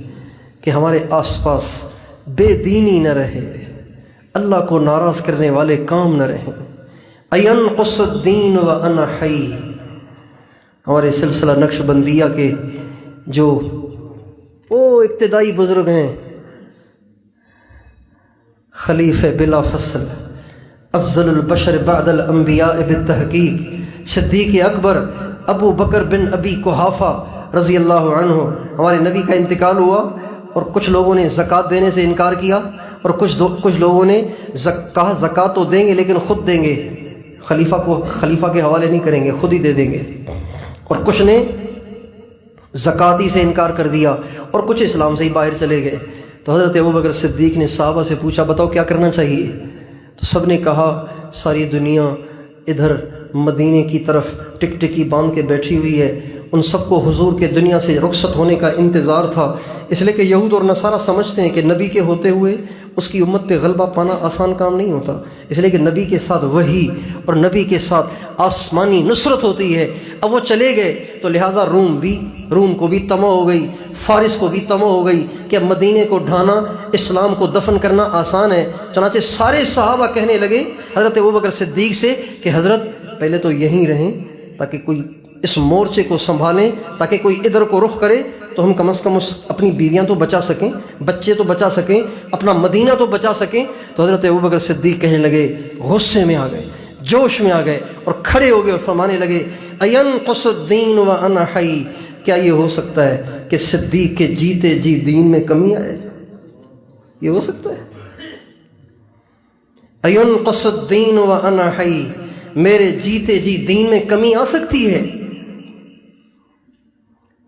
کہ ہمارے آس پاس بے دینی نہ رہے، اللہ کو ناراض کرنے والے کام نہ رہیں۔ اَيَنْقُصُ الدِّينُ وَأَنَا حَيٌّ، ہمارے سلسلہ نقش بندیہ کے جو ابتدائی بزرگ ہیں، خلیفہ بلا فصل، افضل البشر بعد الانبیاء بالتحقیق، صدیق اکبر ابو بکر بن ابی قحافہ رضی اللہ عنہ، ہمارے نبی کا انتقال ہوا اور کچھ لوگوں نے زکوٰۃ دینے سے انکار کیا، اور کچھ لوگوں نے کہا زکوٰۃ تو دیں گے لیکن خود دیں گے، خلیفہ کے حوالے نہیں کریں گے، خود ہی دے دیں گے، اور کچھ نے زکوٰۃ ہی سے انکار کر دیا، اور کچھ اسلام سے ہی باہر چلے گئے۔ تو حضرت ابوبکر صدیق نے صحابہ سے پوچھا بتاؤ کیا کرنا چاہیے؟ تو سب نے کہا ساری دنیا ادھر مدینے کی طرف ٹکٹکی باندھ کے بیٹھی ہوئی ہے، ان سب کو حضور کے دنیا سے رخصت ہونے کا انتظار تھا، اس لیے کہ یہود اور نصارہ سمجھتے ہیں کہ نبی کے ہوتے ہوئے اس کی امت پہ غلبہ پانا آسان کام نہیں ہوتا، اس لیے کہ نبی کے ساتھ وحی اور نبی کے ساتھ آسمانی نصرت ہوتی ہے۔ اب وہ چلے گئے تو لہٰذا روم کو بھی طمع ہو گئی، فارس کو بھی طمع ہو گئی کہ اب مدینے کو ڈھانا، اسلام کو دفن کرنا آسان ہے۔ چنانچہ سارے صحابہ کہنے لگے حضرت ابوبکر صدیق سے کہ حضرت پہلے تو یہیں رہیں تاکہ کوئی اس مورچے کو سنبھالیں، تاکہ کوئی ادھر کو رخ کرے تو ہم کم از کم اپنی بیویاں تو بچا سکیں، بچے تو بچا سکیں، اپنا مدینہ تو بچا سکیں۔ تو حضرت ابوبکر صدیق کہنے لگے، غصے میں آ گئے، جوش میں آ گئے اور کھڑے ہو گئے اور فرمانے لگے اَيَنْقُصُ الدِّينُ وَأَنَا حَيٌّ، کیا یہ ہو سکتا ہے کہ صدیق کے جیتے جی دین میں کمی آئے؟ یہ ہو سکتا ہے؟ اَيَنْقُصُ الدِّينُ وَأَنَا حَيٌّ، میرے جیتے جی دین میں کمی آ سکتی ہے؟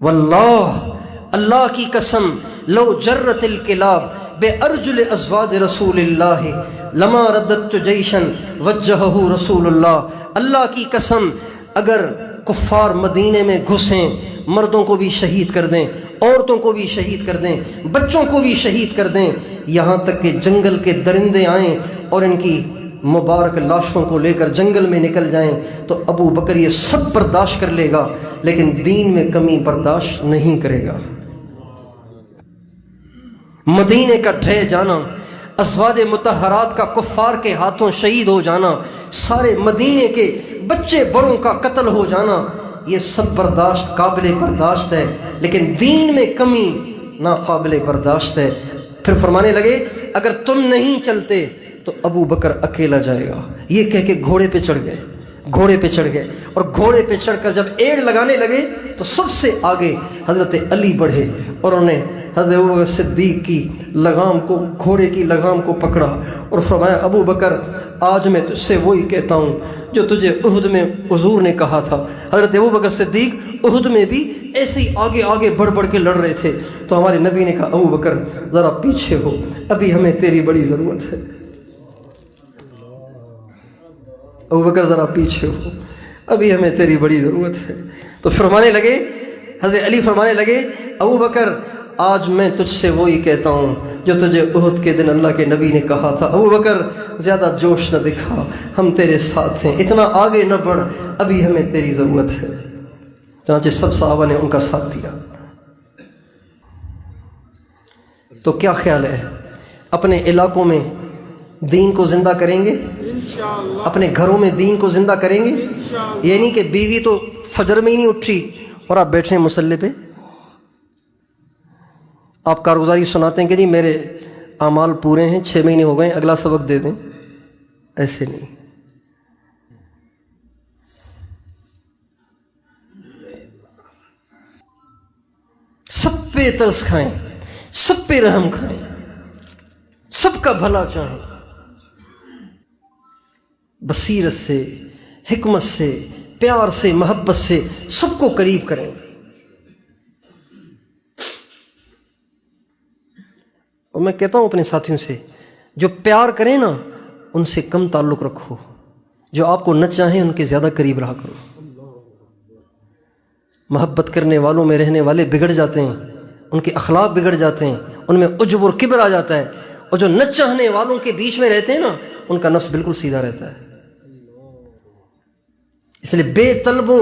واللہ، اللہ کی قسم، لو جرت الکلاب بارجل ازواج رسول اللہ لما رددت جیشا وجہہ رسول اللہ، اللہ کی قسم اگر کفار مدینے میں گھسیں، مردوں کو بھی شہید کر دیں، عورتوں کو بھی شہید کر دیں، بچوں کو بھی شہید کر دیں، یہاں تک کہ جنگل کے درندے آئیں اور ان کی مبارک لاشوں کو لے کر جنگل میں نکل جائیں، تو ابو بکر یہ سب برداشت کر لے گا لیکن دین میں کمی برداشت نہیں کرے گا۔ مدینے کا ڈھہ جانا، ازواج مطہرات کا کفار کے ہاتھوں شہید ہو جانا، سارے مدینے کے بچے بڑوں کا قتل ہو جانا، یہ سب برداشت، قابل برداشت ہے، لیکن دین میں کمی ناقابل برداشت ہے۔ پھر فرمانے لگے اگر تم نہیں چلتے تو ابو بکر اکیلا جائے گا، یہ کہہ کے گھوڑے پہ چڑھ گئے، اور گھوڑے پہ چڑھ کر جب ایڑ لگانے لگے تو سب سے آگے حضرت علی بڑھے اور انہوں نے حضرت ابوبکر صدیق کی لگام کو، گھوڑے کی لگام کو پکڑا اور فرمایا ابو بکر آج میں تجھ سے وہی کہتا ہوں جو تجھے احد میں حضور نے کہا تھا۔ حضرت ابوبکر صدیق احد میں بھی ایسے ہی آگے آگے بڑھ بڑھ کے لڑ رہے تھے، تو ہمارے نبی نے کہا ابوبکر ذرا پیچھے ہو، ابھی ہمیں تیری بڑی ضرورت ہے۔ ابوبکر ذرا پیچھے ہو، ابھی ہمیں تیری بڑی ضرورت ہے۔ تو فرمانے لگے، حضرت علی فرمانے لگے ابوبکر آج میں تجھ سے وہی کہتا ہوں جو تجھے احد کے دن اللہ کے نبی نے کہا تھا۔ ابوبکر زیادہ جوش نہ دکھا، ہم تیرے ساتھ ہیں، اتنا آگے نہ بڑھ، ابھی ہمیں تیری ضرورت ہے۔ چنانچہ سب صحابہ نے ان کا ساتھ دیا۔ تو کیا خیال ہے، اپنے علاقوں میں دین کو زندہ کریں گے؟ اپنے گھروں میں دین کو زندہ کریں گے؟ یہ نہیں کہ بیوی تو فجر میں ہی نہیں اٹھی اور آپ بیٹھے ہیں مصلی پہ، آپ کارگزاری سناتے ہیں کہ جی میرے اعمال پورے ہیں، 6 مہینے ہو گئے، اگلا سبق دے دیں۔ ایسے نہیں، سب پہ ترس کھائیں، سب پہ رحم کھائیں، سب کا بھلا چاہیں، بصیرت سے، حکمت سے، پیار سے، محبت سے سب کو قریب کریں۔ اور میں کہتا ہوں اپنے ساتھیوں سے، جو پیار کریں نا ان سے کم تعلق رکھو، جو آپ کو نہ چاہیں ان کے زیادہ قریب رہا کرو۔ محبت کرنے والوں میں رہنے والے بگڑ جاتے ہیں، ان کے اخلاق بگڑ جاتے ہیں، ان میں عجب اور کبر آ جاتا ہے، اور جو نہ چاہنے والوں کے بیچ میں رہتے ہیں نا ان کا نفس بالکل سیدھا رہتا ہے۔ اس لیے بے طلبوں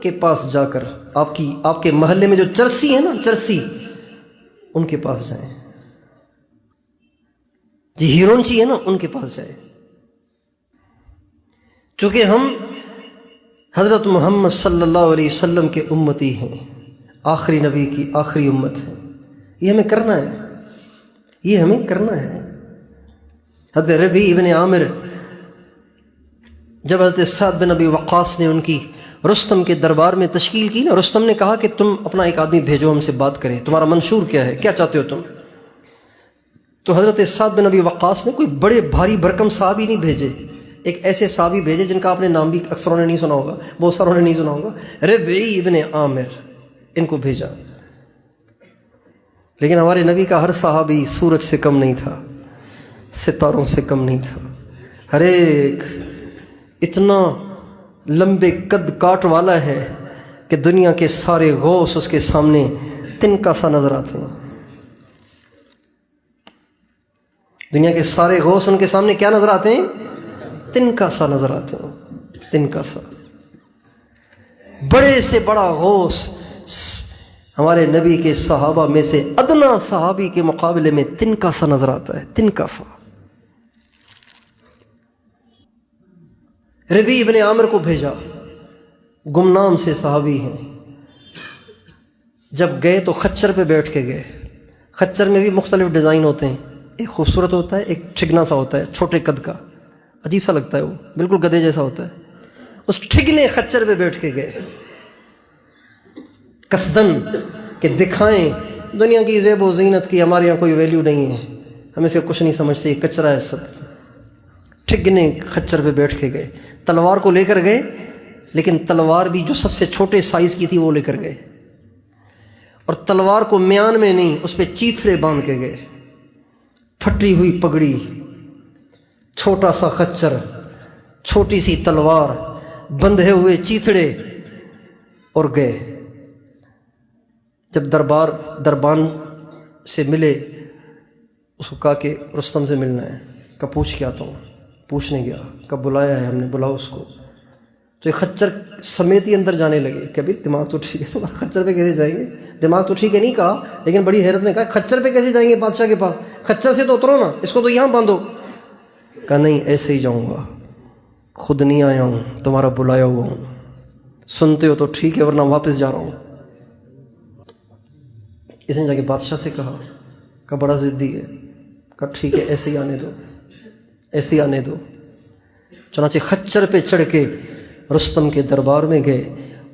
کے پاس جا کر، آپ کے محلے میں جو چرسی ہے نا، چرسی، ان کے پاس جائیں، جی ہیرونچی ہے نا ان کے پاس جائیں، چونکہ ہم حضرت محمد صلی اللہ علیہ وسلم کے امتی ہیں، آخری نبی کی آخری امت ہے۔ یہ ہمیں کرنا ہے، یہ ہمیں کرنا ہے۔ حضرت ربیع ابن عامر، جب حضرت سعد بن ابی وقاص نے ان کی رستم کے دربار میں تشکیل کی نا، رستم نے کہا کہ تم اپنا ایک آدمی بھیجو ہم سے بات کرے، تمہارا منشور کیا ہے، کیا چاہتے ہو تم؟ تو حضرت سعد بن ابی وقاص نے کوئی بڑے بھاری بھرکم صحابی نہیں بھیجے، ایک ایسے صحابی بھیجے جن کا آپ نے نام بھی اکثروں نے نہیں سنا ہوگا، بہت ساروں نے نہیں سنا ہوگا، ربیع ابن عامر، ان کو بھیجا۔ لیکن ہمارے نبی کا ہر صحابی سورج سے کم نہیں تھا، ستاروں سے کم نہیں تھا، ہر ایک اتنا لمبے قد کاٹ والا ہے کہ دنیا کے سارے غوث اس کے سامنے تنکا سا نظر آتے ہیں۔ دنیا کے سارے غوث ان کے سامنے کیا نظر آتے ہیں؟ تنکا سا نظر آتے ہیں، تنکا سا۔ بڑے سے بڑا غوث ہمارے نبی کے صحابہ میں سے ادنا صحابی کے مقابلے میں تنکا سا نظر آتا ہے، تنکا سا۔ ربیع ابن عامر کو بھیجا، گمنام سے صحابی ہیں۔ جب گئے تو خچر پہ بیٹھ کے گئے۔ خچر میں بھی مختلف ڈیزائن ہوتے ہیں، ایک خوبصورت ہوتا ہے، ایک ٹھگنا سا ہوتا ہے چھوٹے قد کا، عجیب سا لگتا ہے، وہ بالکل گدھے جیسا ہوتا ہے۔ اس ٹھگنے خچر پہ بیٹھ کے گئے قصدن کہ دکھائیں دنیا کی زیب و زینت کی ہمارے یہاں کوئی ویلیو نہیں ہے، ہم اسے کچھ نہیں سمجھتے، یہ کچرا ہے سب۔ ٹھگنے خچر پہ بیٹھ کے گئے، تلوار کو لے کر گئے، لیکن تلوار بھی جو سب سے چھوٹے سائز کی تھی وہ لے کر گئے، اور تلوار کو میان میں نہیں، اس پہ چیتھڑے باندھ کے گئے، پھٹی ہوئی پگڑی، چھوٹا سا خچر، چھوٹی سی تلوار، بندھے ہوئے چیتھڑے، اور گئے۔ جب دربان سے ملے، اس کو کہا کہ رستم سے ملنا ہے، کہا پوچھ کے آتا ہوں، پوچھنے گیا، کہا بلایا ہے ہم نے، بلاؤ اس کو۔ تو یہ خچر سمیت ہی اندر جانے لگے کہ ابھی دماغ تو ٹھیک ہے، تمہارا خچر پہ کیسے جائیں گے؟ دماغ تو ٹھیک ہے نہیں کہا، لیکن بڑی حیرت میں کہا خچر پہ کیسے جائیں گے بادشاہ کے پاس؟ خچر سے تو اترو نا، اس کو تو یہاں باندھو۔ کہا نہیں، ایسے ہی جاؤں گا، خود نہیں آیا ہوں، تمہارا بلایا ہوا ہوں، سنتے ہو تو ٹھیک ہے ورنہ واپس جا رہا ہوں۔ اس نے جا کے بادشاہ سے کہا بڑا ضدی ہے، کہا ٹھیک ہے ایسے ہی آنے دو، ایسے ہی آنے دو۔ چنانچہ خچر پہ چڑھ کے رستم کے دربار میں گئے۔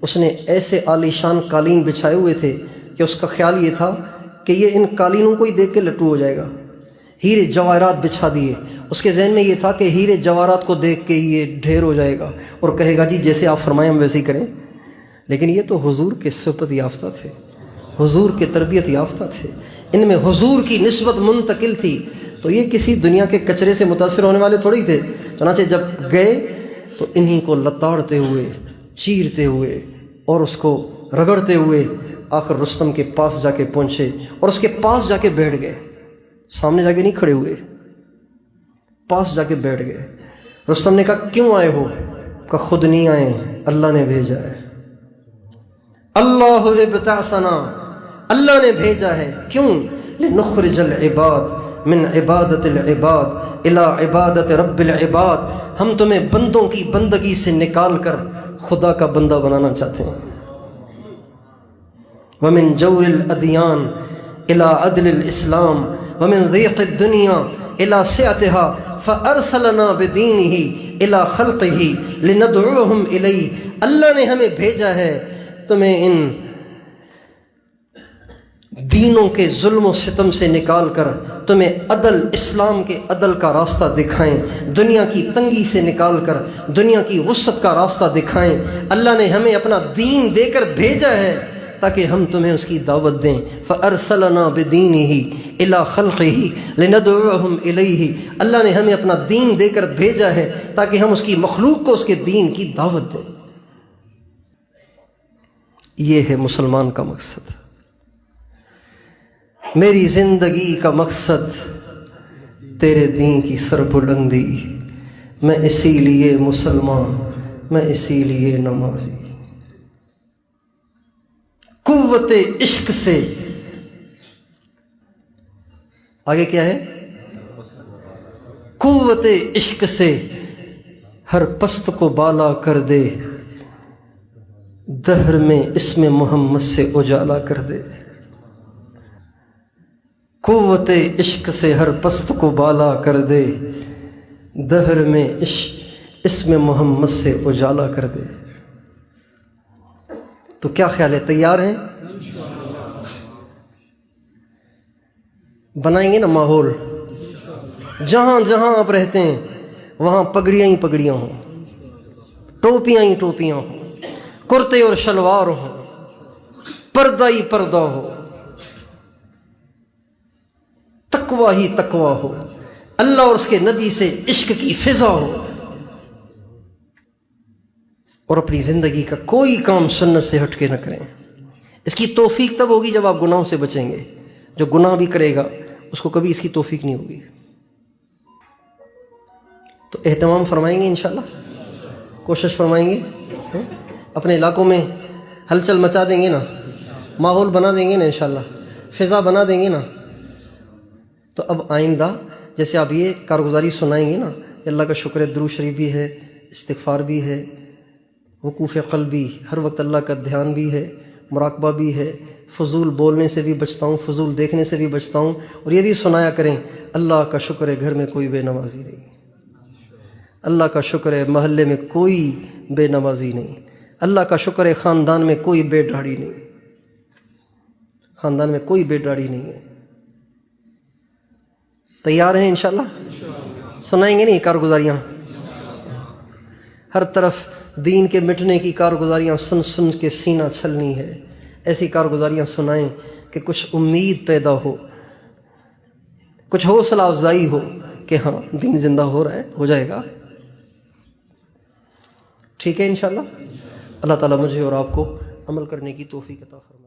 اس نے ایسے عالیشان قالین بچھائے ہوئے تھے کہ اس کا خیال یہ تھا کہ یہ ان قالینوں کو ہی دیکھ کے لٹو ہو جائے گا۔ ہیرے جواہرات بچھا دیے، اس کے ذہن میں یہ تھا کہ ہیرے جواہرات کو دیکھ کے یہ ڈھیر ہو جائے گا اور کہے گا جی جیسے آپ فرمائیں ہم ویسے ہی کریں، لیکن یہ تو حضور کے صحبت یافتہ تھے، حضور کے تربیت یافتہ تھے، ان میں حضور کی نسبت منتقل تھی، تو یہ کسی دنیا کے کچرے سے متاثر ہونے والے تھوڑی تھے۔ چنانچہ جب گئے تو انہی کو لتاڑتے ہوئے، چیرتے ہوئے اور اس کو رگڑتے ہوئے آخر رستم کے پاس جا کے پہنچے اور اس کے پاس جا کے بیٹھ گئے، سامنے جا کے نہیں کھڑے ہوئے، پاس جا کے بیٹھ گئے۔ رستم نے کہا کیوں آئے ہو؟ کہا خود نہیں آئے، اللہ نے بھیجا ہے، اللہ ابتعثنا، اللہ نے بھیجا ہے۔ کیوں؟ لنخرج العباد من عبادت العباد الی عبادت رب العباد، ہم تمہیں بندوں کی بندگی سے نکال کر خدا کا بندہ بنانا چاہتے ہیں۔ ومن جور الادیان الی عدل الاسلام ومن ضیق الدنیا الی سعتها فارسلنا بدینہ الی خلقہ لندعوہم الیہ، اللہ نے ہمیں بھیجا ہے تمہیں ان دینوں کے ظلم و ستم سے نکال کر تمہیں عدل، اسلام کے عدل کا راستہ دکھائیں، دنیا کی تنگی سے نکال کر دنیا کی وسعت کا راستہ دکھائیں۔ اللہ نے ہمیں اپنا دین دے کر بھیجا ہے تاکہ ہم تمہیں اس کی دعوت دیں۔ فَأَرْسَلَنَا بِدِينِهِ إِلَىٰ خَلْقِهِ لِنَدْعُوَهُمْ إِلَيْهِ، اللہ نے ہمیں اپنا دین دے کر بھیجا ہے تاکہ ہم اس کی مخلوق کو اس کے دین کی دعوت دیں۔ یہ ہے مسلمان کا مقصد، میری زندگی کا مقصد تیرے دین کی سربلندی، میں اسی لیے مسلمان، میں اسی لیے نمازی۔ قوت عشق سے آگے کیا ہے؟ قوت عشق سے ہر پست کو بالا کر دے، دہر میں اسم محمد سے اجالا کر دے۔ قوت عشق سے ہر پست کو بالا کر دے، دہر میں اسم محمد سے اجالا کر دے۔ تو کیا خیال ہے، تیار ہیں؟ بنائیں گے نا ماحول، جہاں جہاں آپ رہتے ہیں وہاں پگڑیاں ہی پگڑیاں ہوں، ٹوپیاں ہی ٹوپیاں ہوں، کرتے اور شلوار ہوں، پردہ ہی پردہ ہو، تقوی ہی تقوی ہو، اللہ اور اس کے نبی سے عشق کی فضا ہو، اور اپنی زندگی کا کوئی کام سنت سے ہٹ کے نہ کریں۔ اس کی توفیق تب ہوگی جب آپ گناہوں سے بچیں گے، جو گناہ بھی کرے گا اس کو کبھی اس کی توفیق نہیں ہوگی۔ تو اہتمام فرمائیں گے انشاءاللہ، کوشش فرمائیں گے، اپنے علاقوں میں ہلچل مچا دیں گے نا، ماحول بنا دیں گے نا انشاءاللہ، فضا بنا دیں گے نا۔ تو اب آئندہ جیسے آپ یہ کارگزاری سنائیں گے نا، اللہ کا شکر ہے، درود شریف بھی ہے، استغفار بھی ہے، وقوف قلبی، ہر وقت اللہ کا دھیان بھی ہے، مراقبہ بھی ہے، فضول بولنے سے بھی بچتا ہوں، فضول دیکھنے سے بھی بچتا ہوں، اور یہ بھی سنایا کریں اللہ کا شکر ہے گھر میں کوئی بے نمازی نہیں، اللہ کا شکر ہے محلے میں کوئی بے نمازی نہیں، اللہ کا شکر ہے خاندان میں کوئی بے داڑھی نہیں، خاندان میں کوئی بے داڑھی نہیں ہے۔ تیار ہیں انشاءاللہ؟ سنائیں گے نہیں کارگزاریاں؟ ہر طرف دین کے مٹنے کی کارگزاریاں سن سن کے سینہ چھلنی ہے، ایسی کارگزاریاں سنائیں کہ کچھ امید پیدا ہو، کچھ حوصلہ افزائی ہو کہ ہاں دین زندہ ہو رہا ہے، ہو جائے گا۔ ٹھیک ہے انشاءاللہ؟ اللہ تعالیٰ مجھے اور آپ کو عمل کرنے کی توفیق عطا فرمائے۔